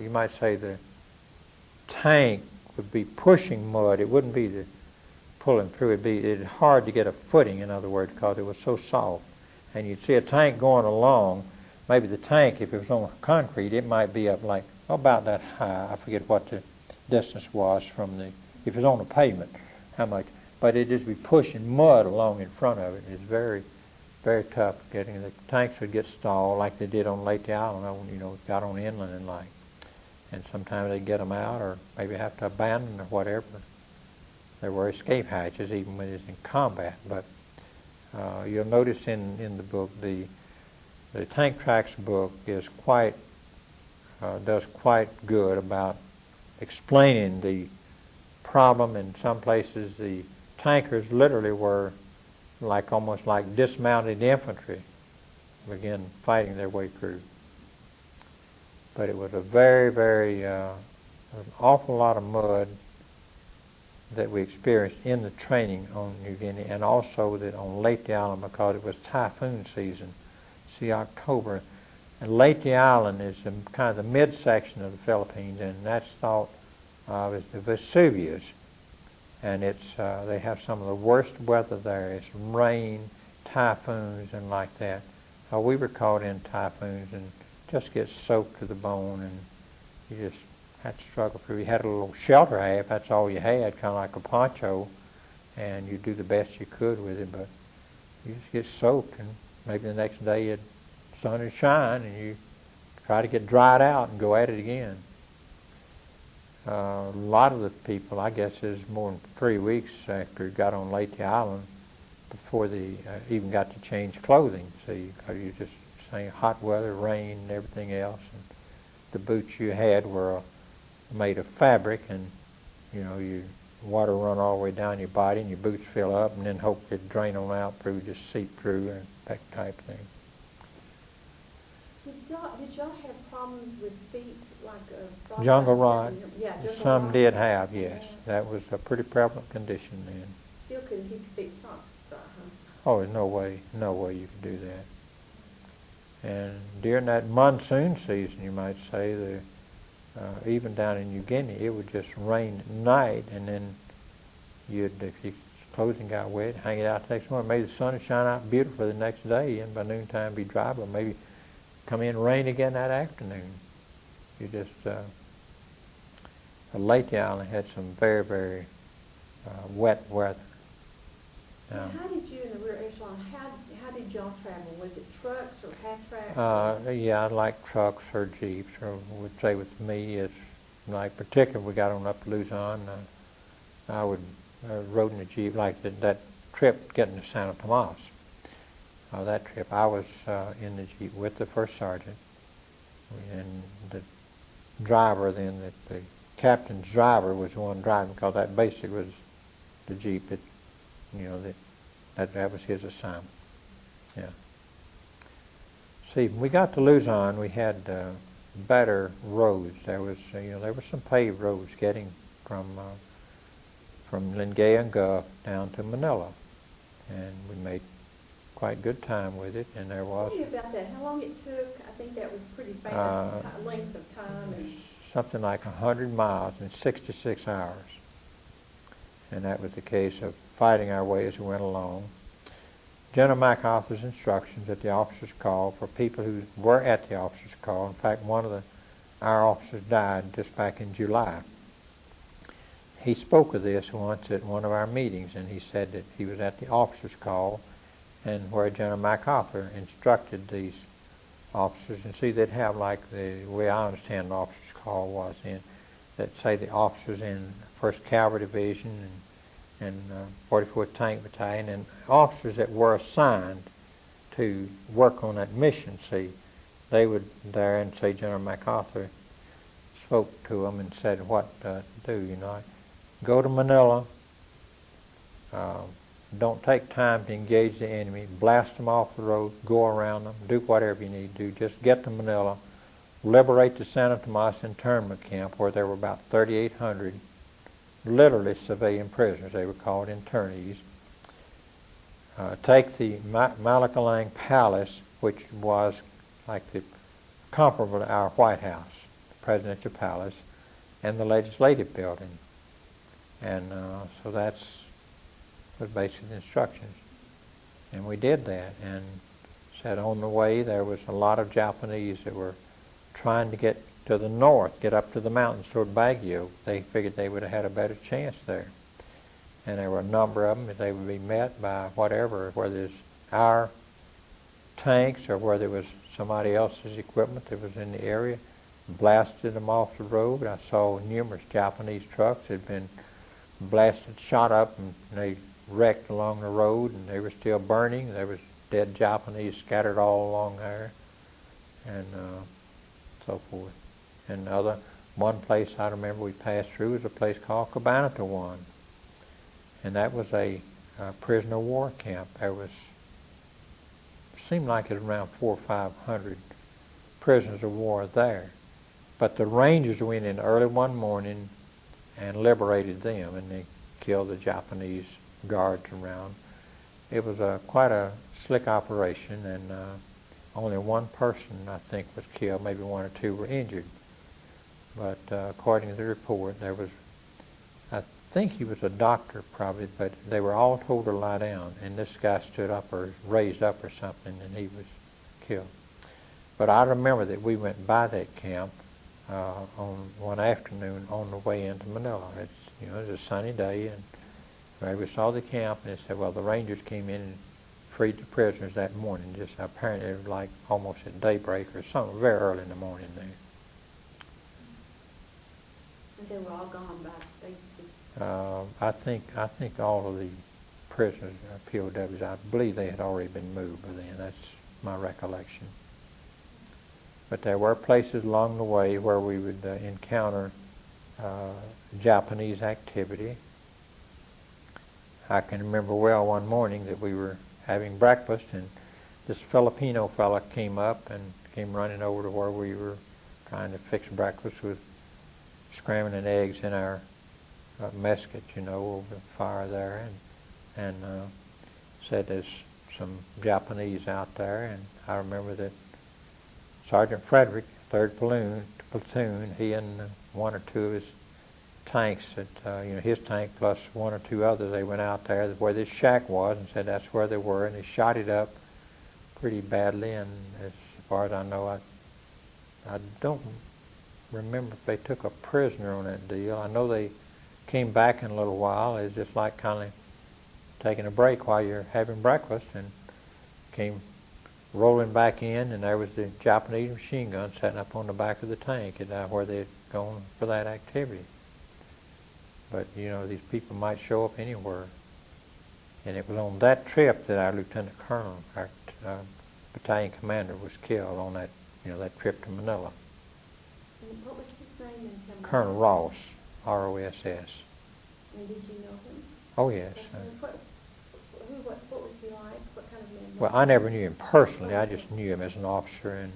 you might say, the tank would be pushing mud. It wouldn't be pulling through. It'd be hard to get a footing, in other words, because it was so soft. And you'd see a tank going along. Maybe the tank, if it was on concrete, it might be up like about that high. I forget what the distance was from if it was on the pavement, how much. But it'd just be pushing mud along in front of it. It's very, very tough getting. The tanks would get stalled like they did on Leyte Island, got on inland and like. And sometimes they'd get them out or maybe have to abandon or whatever. There were escape hatches even when it was in combat. But you'll notice in the book, the Tank Tracks book is does quite good about explaining the problem. In some places, the tankers literally were almost like dismounted infantry. begin fighting their way through. But it was a very, very, an awful lot of mud that we experienced in the training on New Guinea, and also that on Leyte Island, because it was typhoon season. See, October. And Leyte Island is kind of the midsection of the Philippines, and that's thought of as the Vesuvius. And it's they have some of the worst weather there. It's rain, typhoons, and like that. We were caught in typhoons and just get soaked to the bone, and you just had to struggle through. You had a little shelter half, that's all you had, kind of like a poncho, and you do the best you could with it, but you just get soaked, and maybe the next day the sun is shining, and you try to get dried out and go at it again. A lot of the people, I guess, is more than 3 weeks after we got on Leyte Island before they even got to change clothing. See, because you just saying hot weather, rain, and everything else, and the boots you had were made of fabric, and you know, you water run all the way down your body, and your boots fill up, and then hope it'd drain on out through, just seep through, and that type of thing. Did y'all have problems with feet, like jungle rot? Yeah, jungle Some rot. did have, yes. That was a pretty prevalent condition then. Still couldn't keep your feet soft, huh? Oh, there's no way you could do that. And during that monsoon season, you might say, even down in New Guinea, it would just rain at night, and then if your clothing got wet, hang it out the next morning. Maybe the sun would shine out beautifully the next day, and by noontime be dry, but maybe come in rain again that afternoon. You just, Leyte Island had some very, very wet weather. Now, how did you in the rear echelon, how did y'all travel? Was it trucks or half tracks? Yeah, like trucks or jeeps, or would say with me, it's like particularly we got on up to Luzon, I would rode in a jeep, like that trip getting to Santo Tomas. That trip, I was in the jeep with the first sergeant, and the driver then, the captain's driver was the one driving, because that basically was the jeep that, you know, that was his assignment. Yeah. See, when we got to Luzon, we had better roads. There was some paved roads getting from Lingayen and Gulf down to Manila, and we made quite good time with it. And there was. Tell me about that. How long it took? I think that was pretty fast length of time. And something like 100 miles in 66 hours. And that was the case of fighting our way as we went along. General MacArthur's instructions at the officer's call for people who were at the officer's call. In fact, one of our officers died just back in July. He spoke of this once at one of our meetings, and he said that he was at the officer's call, and where General MacArthur instructed these officers, and see, they'd have, like the way I understand the officer's call was in, that say the officers in 1st Cavalry Division and 44th Tank Battalion, and officers that were assigned to work on that mission, see, they would there, and say General MacArthur spoke to them and said what to do, you know. Go to Manila, don't take time to engage the enemy, blast them off the road, go around them, do whatever you need to do, just get to Manila, liberate the Santo Tomas internment camp, where there were about 3,800 literally civilian prisoners. They were called internees. Take the Malakalang Palace, which was like the comparable to our White House, the presidential palace, and the legislative building. And so that's was basically the instructions. And we did that, and said on the way there was a lot of Japanese that were trying to get to the north, get up to the mountains toward Baguio. They figured they would have had a better chance there. And there were a number of them that they would be met by whatever, whether it's our tanks or whether it was somebody else's equipment that was in the area, blasted them off the road. I saw numerous Japanese trucks that had been blasted, shot up, and they wrecked along the road, and they were still burning. There was dead Japanese scattered all along there, and so forth. And one place I remember we passed through was a place called Cabanatuan, and that was a prisoner of war camp. There was seemed like it was around 400 or 500 prisoners of war there. But the Rangers went in early one morning and liberated them, and they killed the Japanese guards around. It was quite a slick operation, and only one person, I think, was killed. Maybe one or two were injured. But according to the report, there was, I think he was a doctor probably, but they were all told to lie down, and this guy stood up or raised up or something, and he was killed. But I remember that we went by that camp on one afternoon on the way into Manila. It was a sunny day, and we saw the camp, and it said, well, the Rangers came in and freed the prisoners that morning. Just apparently it was like almost at daybreak or something, very early in the morning there. And they were all gone back. They just. I think all of the prisoners, POWs, I believe they had already been moved by then. That's my recollection. But there were places along the way where we would encounter Japanese activity. I can remember well one morning that we were having breakfast, and this Filipino fella came up and came running over to where we were trying to fix breakfast with scrambling eggs in our mesket, over the fire there, and said there's some Japanese out there. And I remember that Sergeant Frederick, 3rd Platoon, he and one or two of his tanks, his tank plus one or two others, they went out there where this shack was and said that's where they were, and they shot it up pretty badly. And as far as I know, I don't remember if they took a prisoner on that deal. I know they came back in a little while. It's just like kind of taking a break while you're having breakfast, and came rolling back in, and there was the Japanese machine gun sitting up on the back of the tank where they had gone for that activity. But, these people might show up anywhere. And it was on that trip that our lieutenant colonel, our battalion commander, was killed on that, that trip to Manila. And what was his name in Timor? Colonel Ross, R-O-S-S. And did you know him? Oh, yes. What was he like? What kind of man? Well, I never knew him personally. I just knew him as an officer, and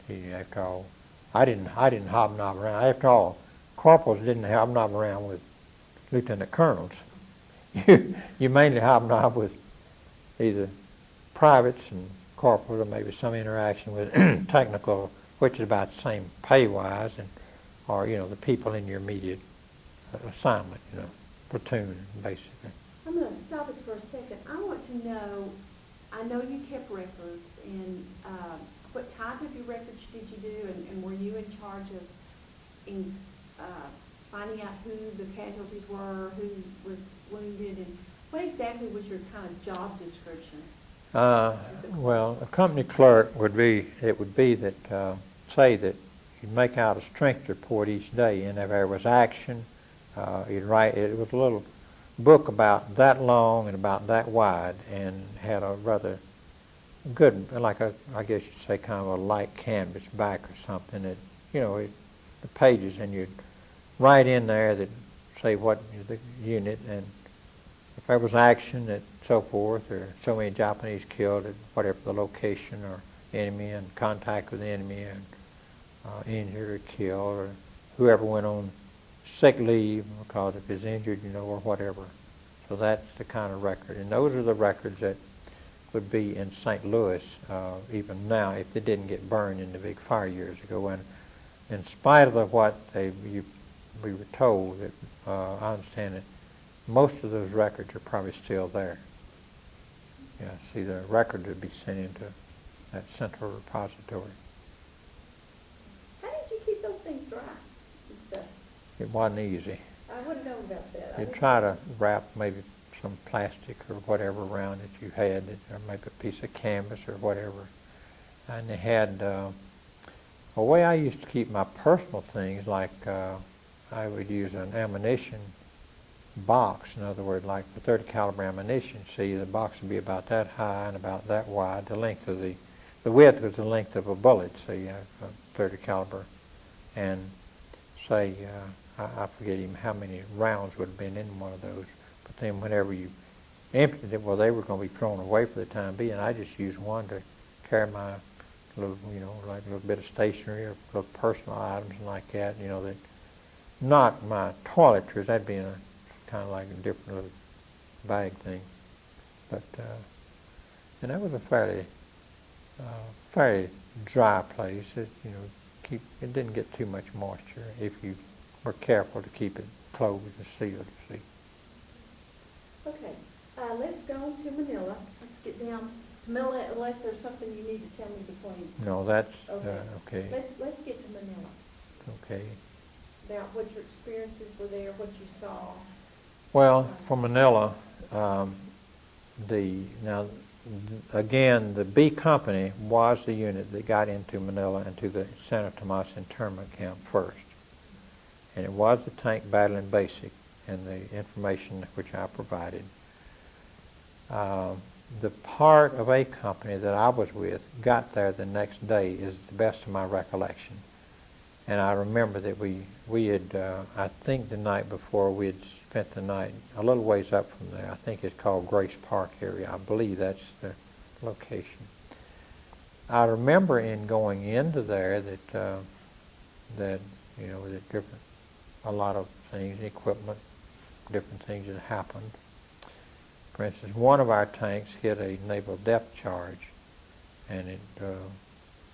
he after all, I didn't hobnob around. After all, corporals didn't hobnob around with lieutenant colonels. You mainly hobnob with either privates and corporals, or maybe some interaction with technical, which is about the same pay-wise, or the people in your immediate assignment, platoon, basically. I'm going to stop us for a second. I want to know, I know you kept records, and what type of your records did you do, and were you in charge of finding out who the casualties were, who was wounded, and what exactly was your kind of job description? Well, a company clerk would be that, say that you'd make out a strength report each day, and if there was action, you'd write, it was a little book about that long and about that wide, and had a rather good, I guess you'd say kind of a light canvas back or something, that, the pages, and you'd write in there that say what the unit, and if there was action and so forth, or so many Japanese killed at whatever the location, or enemy, and contact with the enemy, and injured or killed, or whoever went on sick leave because if he's injured, or whatever. So that's the kind of record. And those are the records that would be in St. Louis even now if they didn't get burned in the big fire years ago. And in spite of what we were told, that I understand that most of those records are probably still there. Yeah, see, the record would be sent into that central repository. How did you keep those things dry and stuff? It wasn't easy. I wouldn't know about that. You try to wrap maybe some plastic or whatever around it you had, or maybe a piece of canvas or whatever. And they had a way I used to keep my personal things, like I would use an ammunition box. In other words, like for 30 caliber ammunition, see, the box would be about that high and about that wide. The length of the width was the length of a bullet, see, a 30 caliber, and say, I forget even how many rounds would have been in one of those. But then whenever you emptied it. Well, they were going to be thrown away for the time being. I just used one to carry my little, like a little bit of stationery or little personal items and like that, that not my toiletries. That'd be in a kind of like a different little bag thing. But and that was a fairly dry place. It didn't get too much moisture if you were careful to keep it closed and sealed. You see. Okay, let's go to Manila. Let's get down to Manila, unless there's something you need to tell me between. No, that's Okay. okay. Let's get to Manila. Okay. About what your experiences were there, what you saw. Well, for Manila, again, the B Company was the unit that got into Manila and to the Santo Tomas internment camp first. And it was the tank battalion basic and the information which I provided. The part of A Company that I was with got there the next day is the best of my recollection. And I remember that we had, I think the night before, we had spent the night a little ways up from there. I think it's called Grace Park area. I believe that's the location. I remember in going into there that different, a lot of things, equipment, different things that happened. For instance, one of our tanks hit a naval depth charge, and it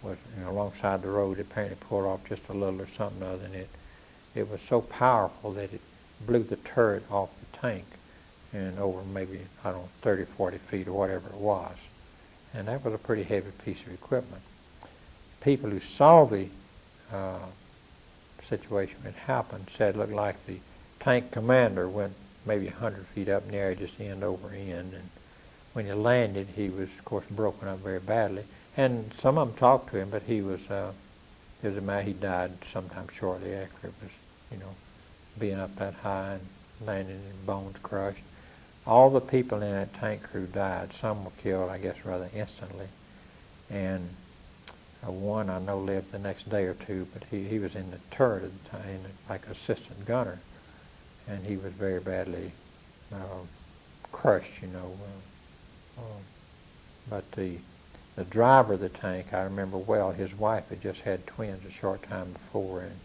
was alongside the road. It apparently pulled off just a little or something other than it was so powerful that it blew the turret off the tank and over maybe, 30, 40 feet or whatever it was. And that was a pretty heavy piece of equipment. People who saw the situation when it happened said it looked like the tank commander went maybe 100 feet up in the air, just end over end. And when he landed, he was, of course, broken up very badly. And some of them talked to him, but he was a man. He died sometime shortly after it was, being up that high and landing and bones crushed. All the people in that tank crew died. Some were killed, I guess, rather instantly. And one I know lived the next day or two, but he was in the turret at the time, like assistant gunner, and he was very badly crushed, but the driver of the tank, I remember well, his wife had just had twins a short time before, and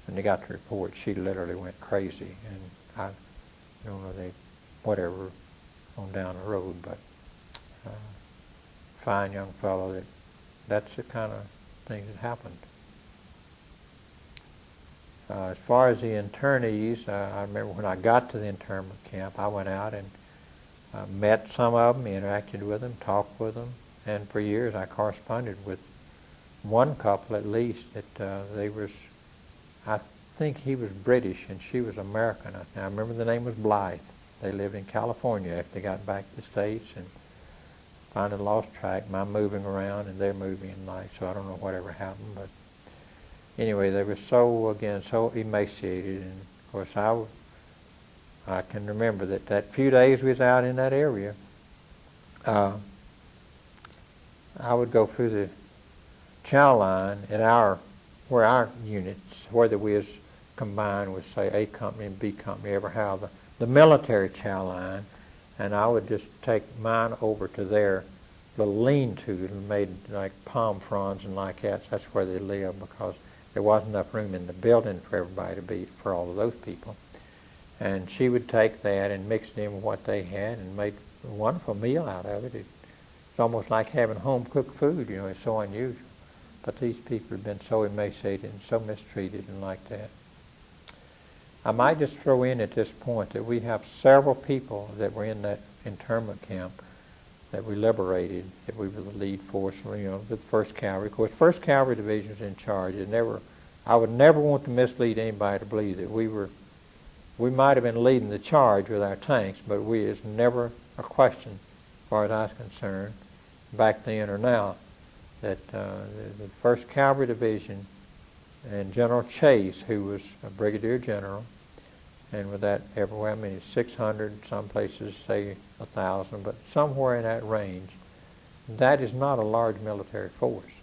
when they got the report, she literally went crazy, and I don't know, whatever, on down the road, but fine young fellow. That's the kind of thing that happened. As far as the internees, I remember when I got to the internment camp, I went out and met some of them, interacted with them, talked with them, and for years I corresponded with one couple at least that I think he was British and she was American. I remember the name was Blythe. They lived in California after they got back to the States, and finally lost track. My moving around and they're moving in life, so I don't know whatever happened, but anyway, they were so emaciated, and of course I can remember that few days we was out in that area, I would go through the chow line at where our units, whether we was combined with, say, A Company and B Company, ever have the military chow line, and I would just take mine over to their little lean-to made like palm fronds and like that. That's where they lived, because there wasn't enough room in the building for everybody to be, for all of those people. And she would take that and mix it in with what they had and made a wonderful meal out of it. It's almost like having home-cooked food, it's so unusual. But these people have been so emaciated and so mistreated and like that. I might just throw in at this point that we have several people that were in that internment camp that we liberated, that we were the lead force, the 1st Cavalry. Of course, 1st Cavalry Division was in charge. I would never want to mislead anybody to believe that we might have been leading the charge with our tanks, but it's never a question, as far as I was concerned, back then or now, that the 1st Cavalry Division and General Chase, who was a brigadier general, and with that everywhere, 600, some places say 1,000, but somewhere in that range, that is not a large military force.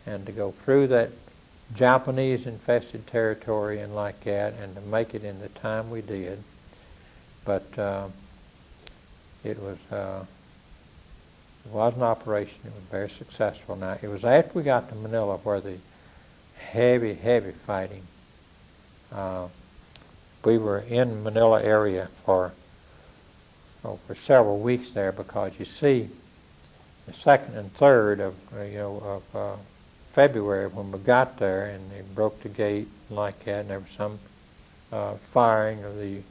And to go through that Japanese-infested territory and like that, and to make it in the time we did, but It was an operation. It was very successful. Now, it was after we got to Manila where the heavy fighting. We were in Manila area for several weeks there, because you see, the 2nd and 3rd of February, when we got there and they broke the gate like that, and there was some firing of the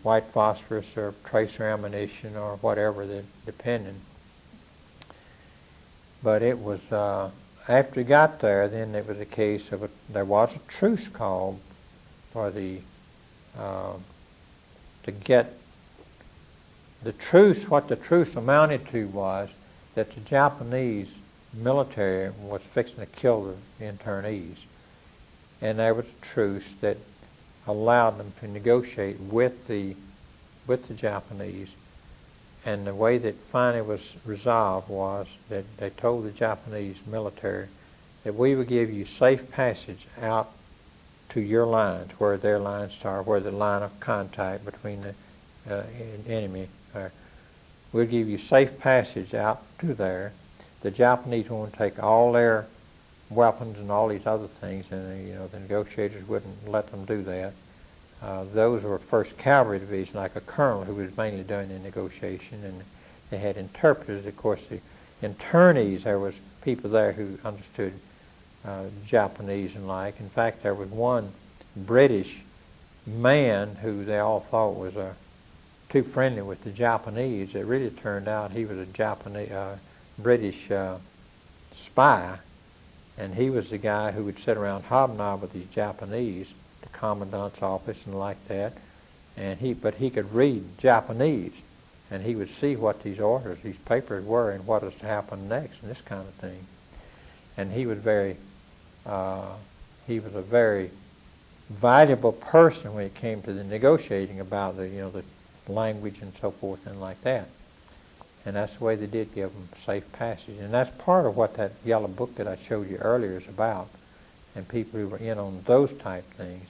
white phosphorus or tracer ammunition or whatever, depending. But it was after we got there, then it was a case of there was a truce called for to get the truce. What the truce amounted to was that the Japanese military was fixing to kill the internees, and there was a truce that allowed them to negotiate with the Japanese. And the way that finally was resolved was that they told the Japanese military that we would give you safe passage out to your lines, where their lines are, where the line of contact between the enemy are. We'll give you safe passage out to there. The Japanese want to take all their weapons and all these other things, and the negotiators wouldn't let them do that. Those were 1st Cavalry Division, like a colonel who was mainly doing the negotiation, and they had interpreters. Of course, the internees, there was people there who understood Japanese and like. In fact, there was one British man who they all thought was too friendly with the Japanese. It really turned out he was a British spy, and he was the guy who would sit around hobnob with these Japanese, the commandant's office and like that, but he could read Japanese, and he would see what these orders, these papers were, and what was to happen next, and this kind of thing. And he was a very valuable person when it came to the negotiating about the language and so forth and like that. And that's the way they did give them safe passage. And that's part of what that yellow book that I showed you earlier is about, and people who were in on those type things.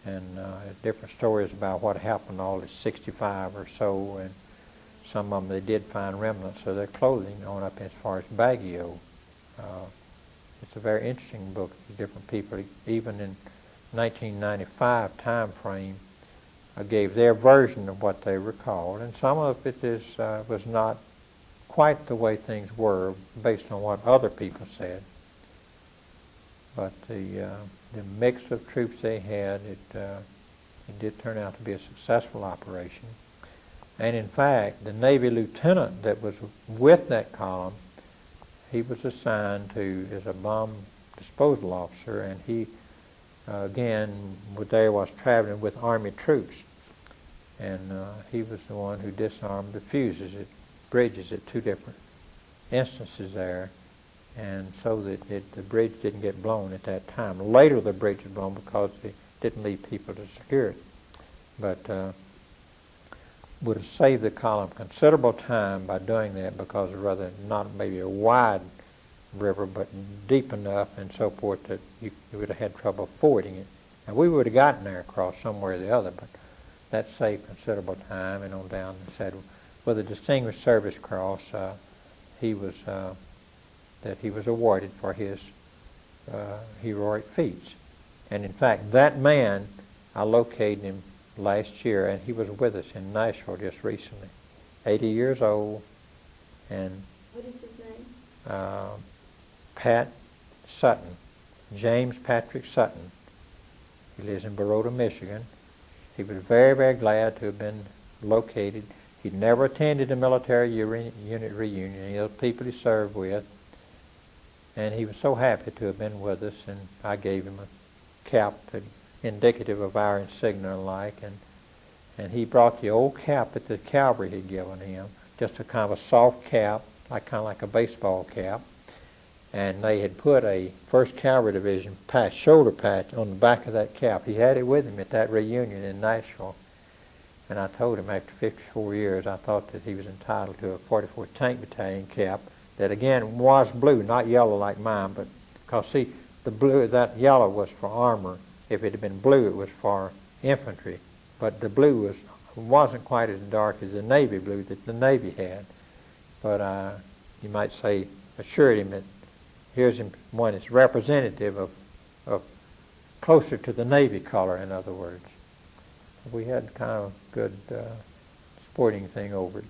And different stories about what happened to all the 65 or so, and some of them they did find remnants of their clothing on up as far as Baguio. It's a very interesting book. Different people, even in 1995 time frame, gave their version of what they recalled, and some of it was not quite the way things were based on what other people said. But the mix of troops they had, it did turn out to be a successful operation. And in fact, the Navy lieutenant that was with that column, he was assigned to as a bomb disposal officer, and he again was traveling with Army troops, and he was the one who disarmed the fuses at bridges at 2 different instances there, and so that the bridge didn't get blown at that time. Later the bridge was blown because they didn't leave people to secure it, but would have saved the column considerable time by doing that, because of rather not maybe a wide river, but deep enough and so forth that you would have had trouble fording it. And we would have gotten there across somewhere or the other, but that saved considerable time. And on down and said, with a Distinguished Service Cross, he was awarded for his heroic feats. And in fact, that man, I located him last year, and he was with us in Nashville just recently. 80 years old, and What is his name? Pat Sutton, James Patrick Sutton. He lives in Baroda, Michigan. He was very, very glad to have been located. He'd never attended a military unit reunion, any of the people he served with, and he was so happy to have been with us, and I gave him a cap that indicative of our insignia and like, and he brought the old cap that the cavalry had given him, just a kind of a soft cap, kind of like a baseball cap, and they had put a 1st Cavalry Division shoulder patch on the back of that cap. He had it with him at that reunion in Nashville, and I told him after 54 years I thought that he was entitled to a 44th Tank Battalion cap that again was blue, not yellow like mine, but because see, the blue, that yellow was for armor. If it had been blue, it was for infantry, but the blue was wasn't quite as dark as the navy blue that the Navy had. But you might say, assured him that here's one that's representative of closer to the Navy color, in other words. We had kind of a good sporting thing over it.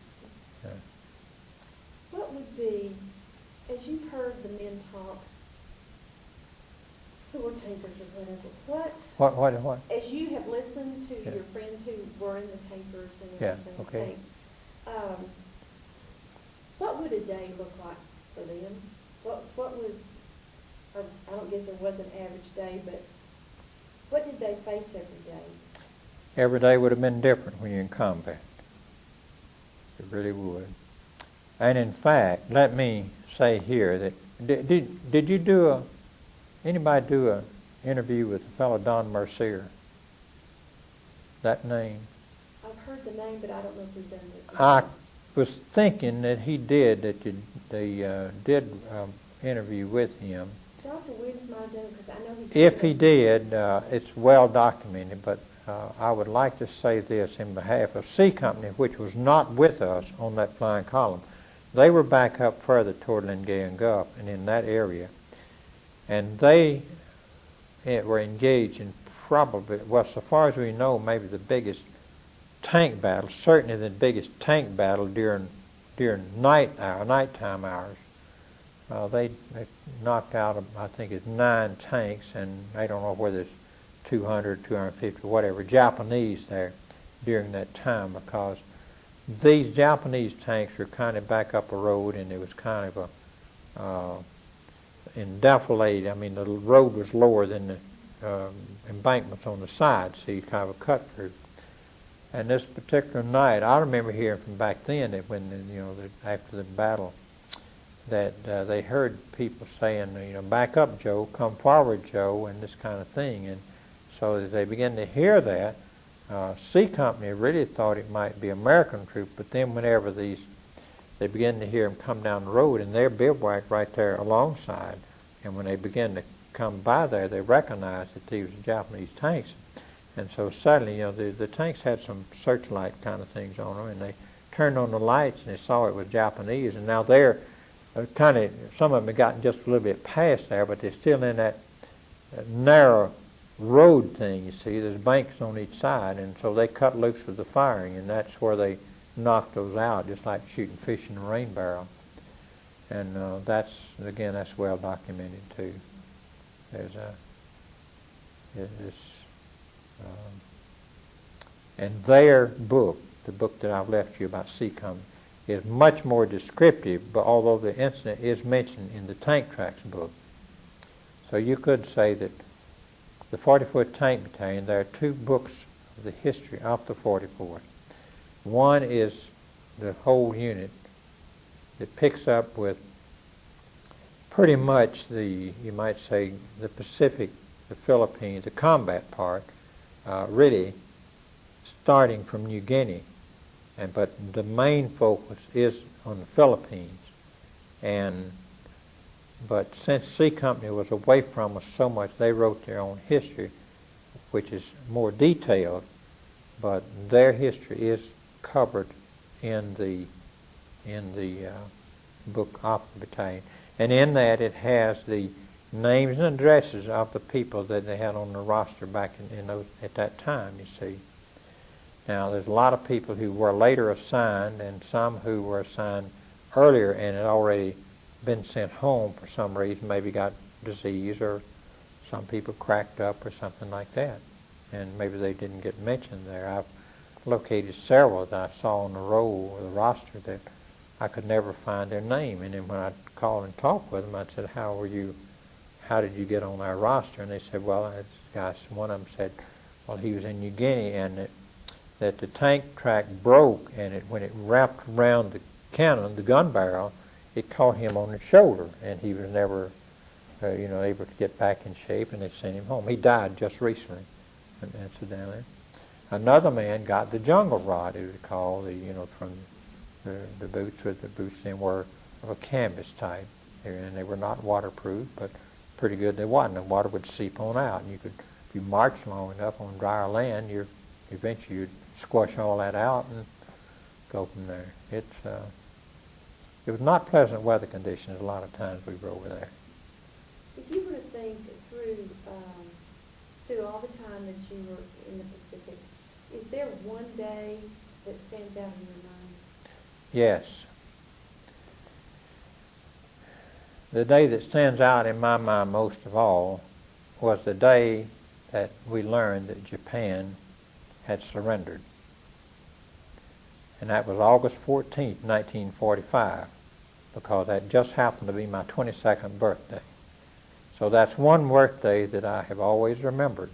What would be, as you've heard the men talk, sewer tankers or whatever, What? as you have listened to Yeah. your friends who were in the tankers and Yeah, everything, okay. tanks, what would a day look like for them? What was, or I don't guess there was an average day, but what did they face every day? Every day would have been different when you're in combat. It really would. And in fact, let me say here that did you anybody do a interview with the fellow Don Mercier? That name? I've heard the name, but I don't know if we've done it. I was thinking that he did, that they did interview with him. Dr. Williams might have done it because I know he's. If he did, it's well documented, but I would like to say this in behalf of C Company, which was not with us on that flying column. They were back up further toward Lingayen Gulf and in that area, and they were engaged in probably, well, so far as we know, maybe the biggest tank battle, certainly the biggest tank battle during nighttime hours. They knocked out, I think it's 9 tanks, and I don't know whether it's 200, 250, whatever, Japanese there during that time, because these Japanese tanks were kind of back up a road, and it was kind of a defilade. I mean, the road was lower than the embankments on the side, so you kind of a cut through. And this particular night, I remember hearing from back then that when after the battle, that they heard people saying, back up, Joe, come forward, Joe, and this kind of thing. And so as they began to hear that, C Company really thought it might be American troops, but then whenever they began to hear them come down the road, and they're bivouacked right there alongside, and when they began to come by there, they recognized that these were Japanese tanks. And so suddenly, the tanks had some searchlight kind of things on them, and they turned on the lights, and they saw it was Japanese, and now they're kind of, some of them have gotten just a little bit past there, but they're still in that narrow road thing, you see. There's banks on each side, and so they cut loose with the firing, and that's where they knocked those out, just like shooting fish in a rain barrel. And that's well documented too. There's and their book, the book that I've left you about C Company, is much more descriptive, but although the incident is mentioned in the Tank Tracks book. So you could say that the 44th Tank Battalion, there are 2 books of the history of the 44th. One is the whole unit that picks up with pretty much you might say, the Pacific, the Philippines, the combat part, really starting from New Guinea. But the main focus is on the Philippines. But since C Company was away from us so much, they wrote their own history, which is more detailed, but their history is covered in the book of the battalion. And in that it has the names and addresses of the people that they had on the roster back at that time, you see. Now, there's a lot of people who were later assigned, and some who were assigned earlier and had already been sent home for some reason, maybe got disease, or some people cracked up or something like that, and maybe they didn't get mentioned there. I've located several that I saw on the roll or the roster that I could never find their name, and then when I'd call and talk with them, I'd say, how did you get on our roster? And they said, well, one of them said, well, he was in New Guinea, and that the tank track broke, and when it wrapped around the cannon, the gun barrel, it caught him on the shoulder, and he was never, able to get back in shape, and they sent him home. He died just recently, incidentally. Another man got the jungle rod, it was called, from the boots, or the boots then were of a canvas type, and they were not waterproof, but pretty good they wasn't. The water would seep on out, and if you march long enough on drier land, your eventually you'd squash all that out and go from there. It was not pleasant weather conditions a lot of times we were over there. If you were to think through all the time that you were in the Pacific, is there one day that stands out in your mind? Yes. The day that stands out in my mind most of all was the day that we learned that Japan had surrendered. And that was August 14th, 1945, because that just happened to be my 22nd birthday. So that's one birthday that I have always remembered,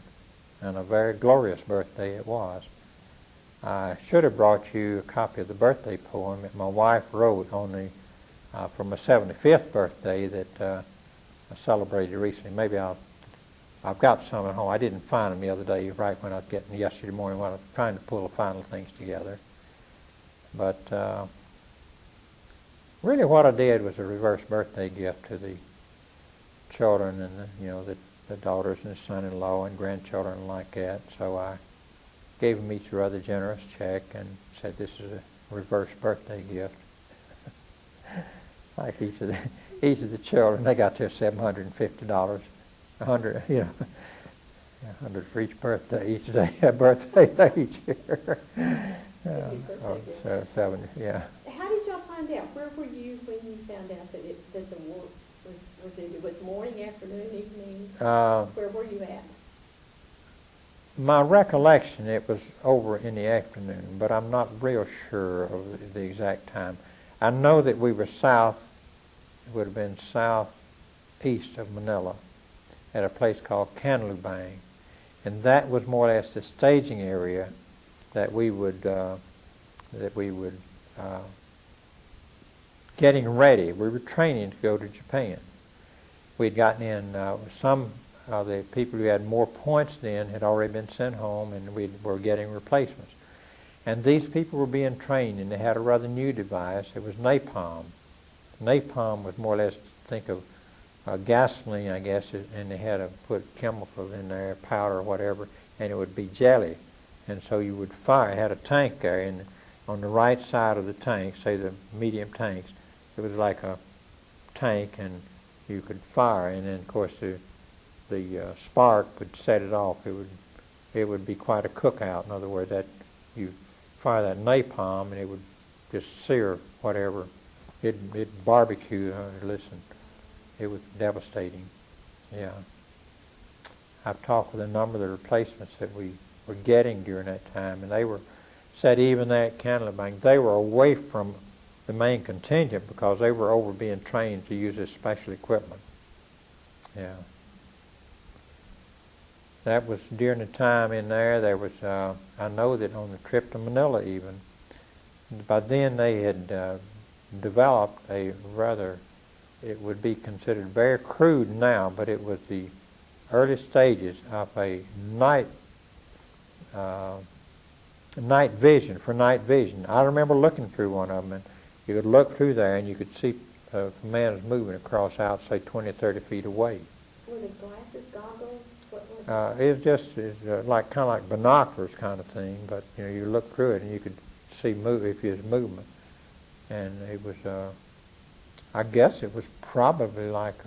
and a very glorious birthday it was. I should have brought you a copy of the birthday poem that my wife wrote on the for my 75th birthday that I celebrated recently. Maybe I've got some at home. I didn't find them the other day, right when I was getting yesterday morning when I was trying to pull the final things together. But really what I did was a reverse birthday gift to the children and the daughters and the son-in-law and grandchildren like that. So I gave them each a rather generous check and said, this is a reverse birthday gift. Like each of the children, they got their $750, $100, $100 for each birthday, each day, a birthday each year. So 70, yeah. How did y'all find out? Where were you when you found out that the war was morning, afternoon, evening? Where were you at? My recollection, it was over in the afternoon, but I'm not real sure of the exact time. I know that we were south. It would have been southeast of Manila at a place called Canlubang, and that was more or less the staging area that we would getting ready. We were training to go to Japan. We'd gotten in some of the people who had more points then had already been sent home, and we were getting replacements. And these people were being trained, and they had a rather new device. It was napalm. Napalm was more or less, think of gasoline, I guess, and they had to put chemicals in there, powder or whatever, and it would be jelly. And so you would fire. It had a tank there, and on the right side of the tank, say the medium tanks, it was like a tank, and you could fire, and then of course the spark would set it off. It would be quite a cookout. In other words, that you fire that napalm, and it would just sear whatever. It barbecue. Listen, it was devastating. Yeah. I've talked with a number of the replacements that we were getting during that time, and they were said even there at Canlubang, they were away from the main contingent because they were over being trained to use this special equipment. Yeah. That was during the time in there. There was, I know that on the trip to Manila even, by then they had developed a rather, it would be considered very crude now, but it was the early stages of a night vision, for night vision. I remember looking through one of them, and you could look through there and you could see a man was moving across out, say 20 or 30 feet away. Were the glasses, goggles? What was it? It was just like kind of like binoculars kind of thing, but you look through it and you could see if there's movement. And it was, I guess it was probably like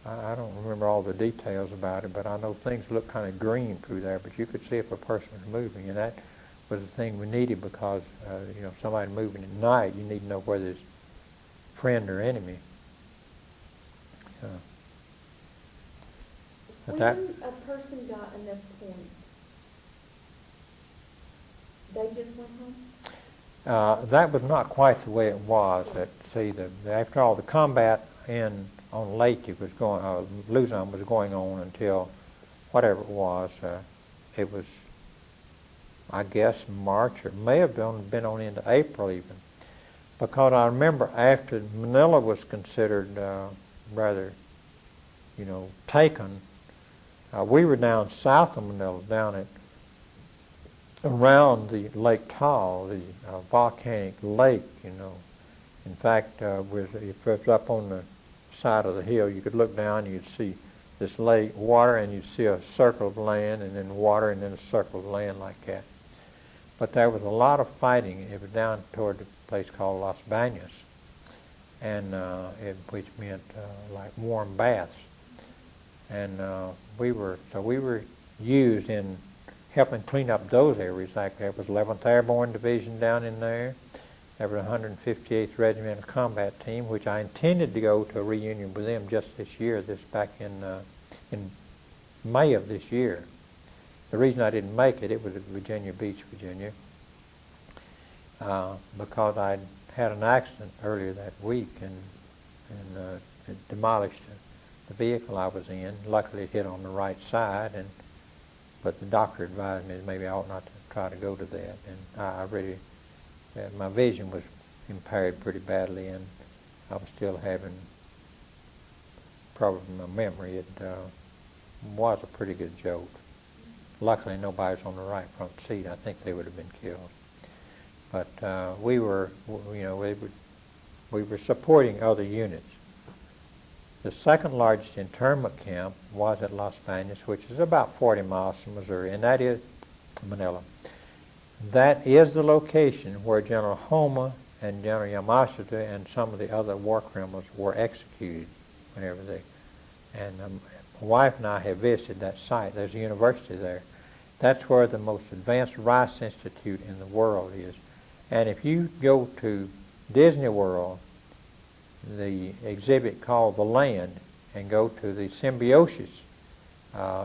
I don't remember all the details about it, but I know things looked kind of green through there, but you could see if a person was moving, and that was the thing we needed because, somebody moving at night, you need to know whether it's friend or enemy. When a person got enough points, they just went home? That was not quite the way it was. After all, the combat on Leyte was going, Luzon was going on until whatever it was. It was, I guess, March, or may have been on into April even, because I remember after Manila was considered rather, taken. We were down south of Manila, down around the Lake Taal, the volcanic lake, In fact, if it was up on the side of the hill, you could look down, you'd see this lake, water, and you see a circle of land, and then water, and then a circle of land like that. But there was a lot of fighting. It was down toward the place called Las Bañas, and which meant like warm baths. And we were used in helping clean up those areas. Like there was 11th Airborne Division down in there. There was 158th Regimental Combat Team, which I intended to go to a reunion with them just this year, back in May of this year. The reason I didn't make it was at Virginia Beach, Virginia, because I'd had an accident earlier that week and it demolished the vehicle I was in. Luckily, it hit on the right side, but the doctor advised me that maybe I ought not to try to go to that. And my vision was impaired pretty badly, and I was still having problems with my memory. It was a pretty good jolt. Luckily, nobody was on the right front seat. I think they would have been killed. But we were supporting other units. The second largest internment camp was at Las Bañas, which is about 40 miles from Missouri, and that is Manila. That is the location where General Homa and General Yamashita and some of the other war criminals were executed whenever they. And my wife and I have visited that site. There's a university there. That's where the most advanced Rice Institute in the world is. And if you go to Disney World, the exhibit called The Land, and go to the Symbiosis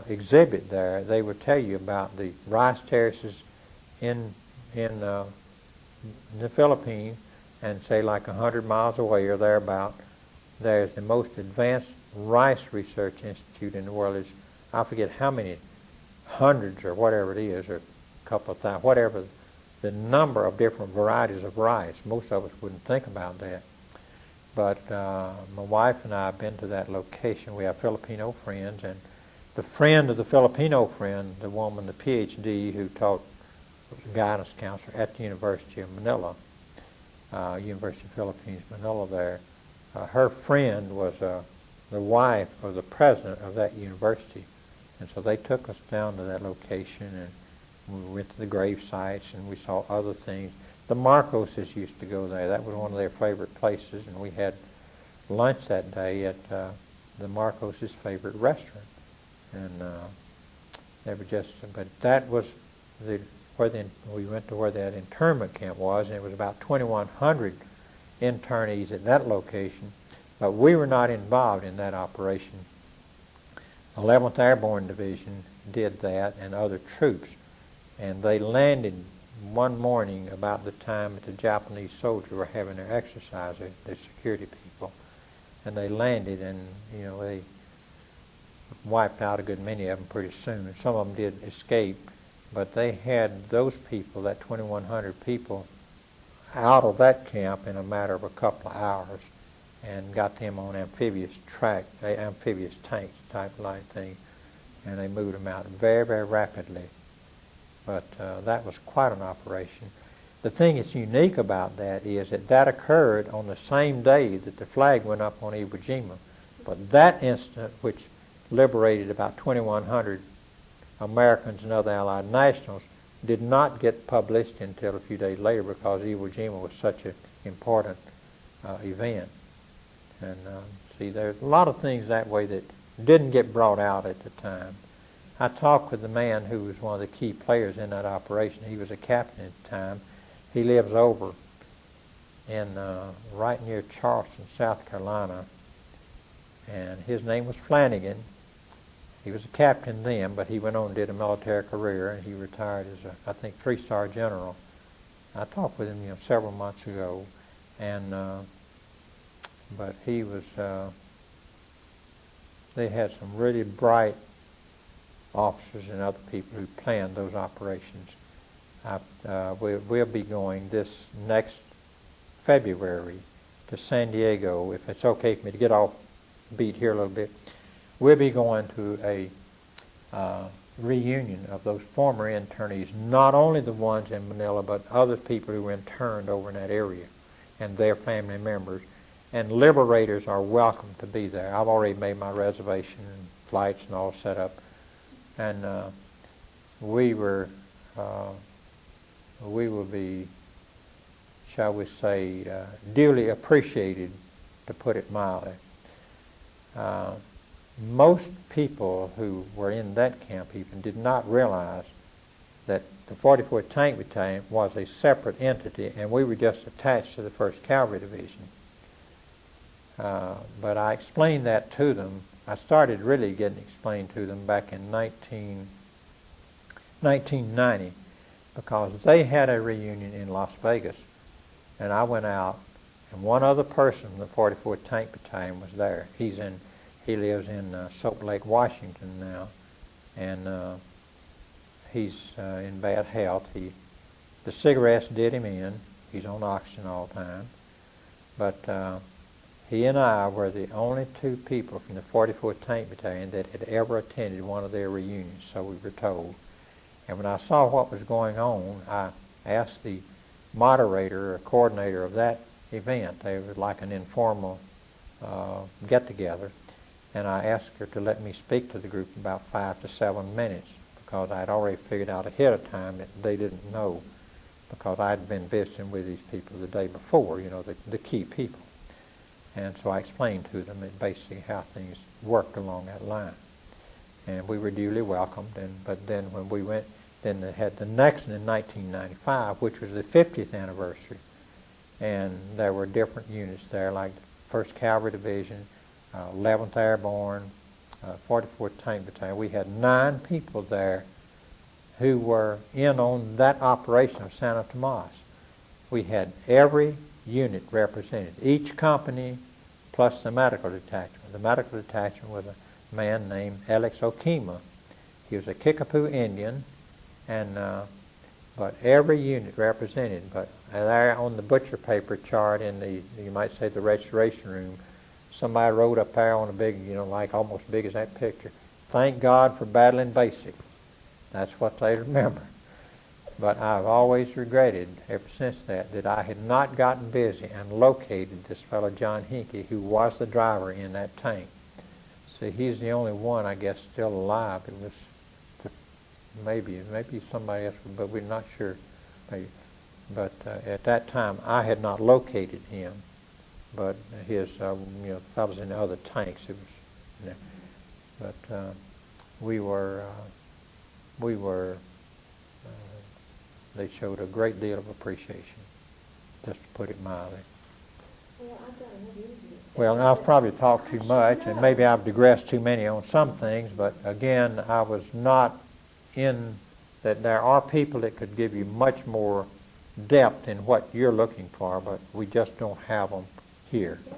exhibit there, they will tell you about the rice terraces in the Philippines, and say like 100 miles away or thereabout, there's the most advanced rice research institute in the world. I forget how many hundreds or whatever it is, or a couple of thousand, whatever the number of different varieties of rice. Most of us wouldn't think about that. But my wife and I have been to that location. We have Filipino friends, and the friend of the Filipino friend, the woman, the PhD who taught guidance counselor at the University of Manila, University of Philippines, Manila there, her friend was the wife of the president of that university. And so they took us down to that location, and we went to the grave sites, and we saw other things. The Marcoses used to go there. That was one of their favorite places, and we had lunch that day at the Marcoses' favorite restaurant. And they were but that was we went to where that internment camp was, and it was about 2,100 internees at that location, but we were not involved in that operation. 11th Airborne Division did that, and other troops, and they landed one morning about the time that the Japanese soldiers were having their exercise, their security people, and they landed, and they wiped out a good many of them pretty soon. Some of them did escape, but they had those people, that 2,100 people, out of that camp in a matter of a couple of hours, and got them on amphibious tanks type like thing, and they moved them out very, very rapidly. But that was quite an operation. The thing that's unique about that is that occurred on the same day that the flag went up on Iwo Jima. But that incident, which liberated about 2,100 Americans and other Allied nationals, did not get published until a few days later, because Iwo Jima was such an important event. And see, there's a lot of things that way that didn't get brought out at the time. I talked with the man who was one of the key players in that operation. He was a captain at the time. He lives over in right near Charleston, South Carolina, and his name was Flanagan. He was a captain then, but he went on and did a military career, and he retired as I think 3-star general. I talked with him several months ago, and but he was they had some really bright officers and other people who planned those operations. We'll be going this next February to San Diego, if it's okay for me to get off beat here a little bit. We'll be going to a reunion of those former internees, not only the ones in Manila, but other people who were interned over in that area and their family members. And liberators are welcome to be there. I've already made my reservation and flights and all set up. And we will be, shall we say, duly appreciated, to put it mildly. Most people who were in that camp even did not realize that the 44th Tank Battalion was a separate entity, and we were just attached to the 1st Cavalry Division. But I explained that to them. I started really getting explained to them back in 1990, because they had a reunion in Las Vegas, and I went out, and one other person from the 44th Tank Battalion was there. He lives in Soap Lake, Washington now, and he's in bad health. The cigarettes did him in. He's on oxygen all the time. But he and I were the only two people from the 44th Tank Battalion that had ever attended one of their reunions, so we were told. And when I saw what was going on, I asked the moderator or coordinator of that event. They were like an informal get-together. And I asked her to let me speak to the group about 5 to 7 minutes, because I'd already figured out ahead of time that they didn't know, because I'd been visiting with these people the day before, the key people. And so I explained to them basically how things worked along that line. And we were duly welcomed. But then when we went, then they had the next one in 1995, which was the 50th anniversary. And there were different units there, like the 1st Cavalry Division, 11th Airborne, 44th Tank Battalion. We had 9 people there who were in on that operation of Santa Tomas. We had every unit represented, each company plus the medical detachment. The medical detachment was a man named Alex Okima. He was a Kickapoo Indian, and but every unit represented. But there on the butcher paper chart in the, you might say, the registration room, somebody wrote up there on a big, like almost big as that picture, "Thank God for battling basic." That's what they remember. But I've always regretted, ever since that I had not gotten busy and located this fellow John Hinkey, who was the driver in that tank. See, he's the only one, I guess, still alive. It was maybe somebody else, but we're not sure. Maybe. But at that time, I had not located him. But his, fellows in the other tanks, it was. But we were. They showed a great deal of appreciation, just to put it mildly. Well, I've got another interview. Well, I've probably talked too much, and maybe I've digressed too many on some things, but again, I was not in that. There are people that could give you much more depth in what you're looking for, but we just don't have them here. Yeah.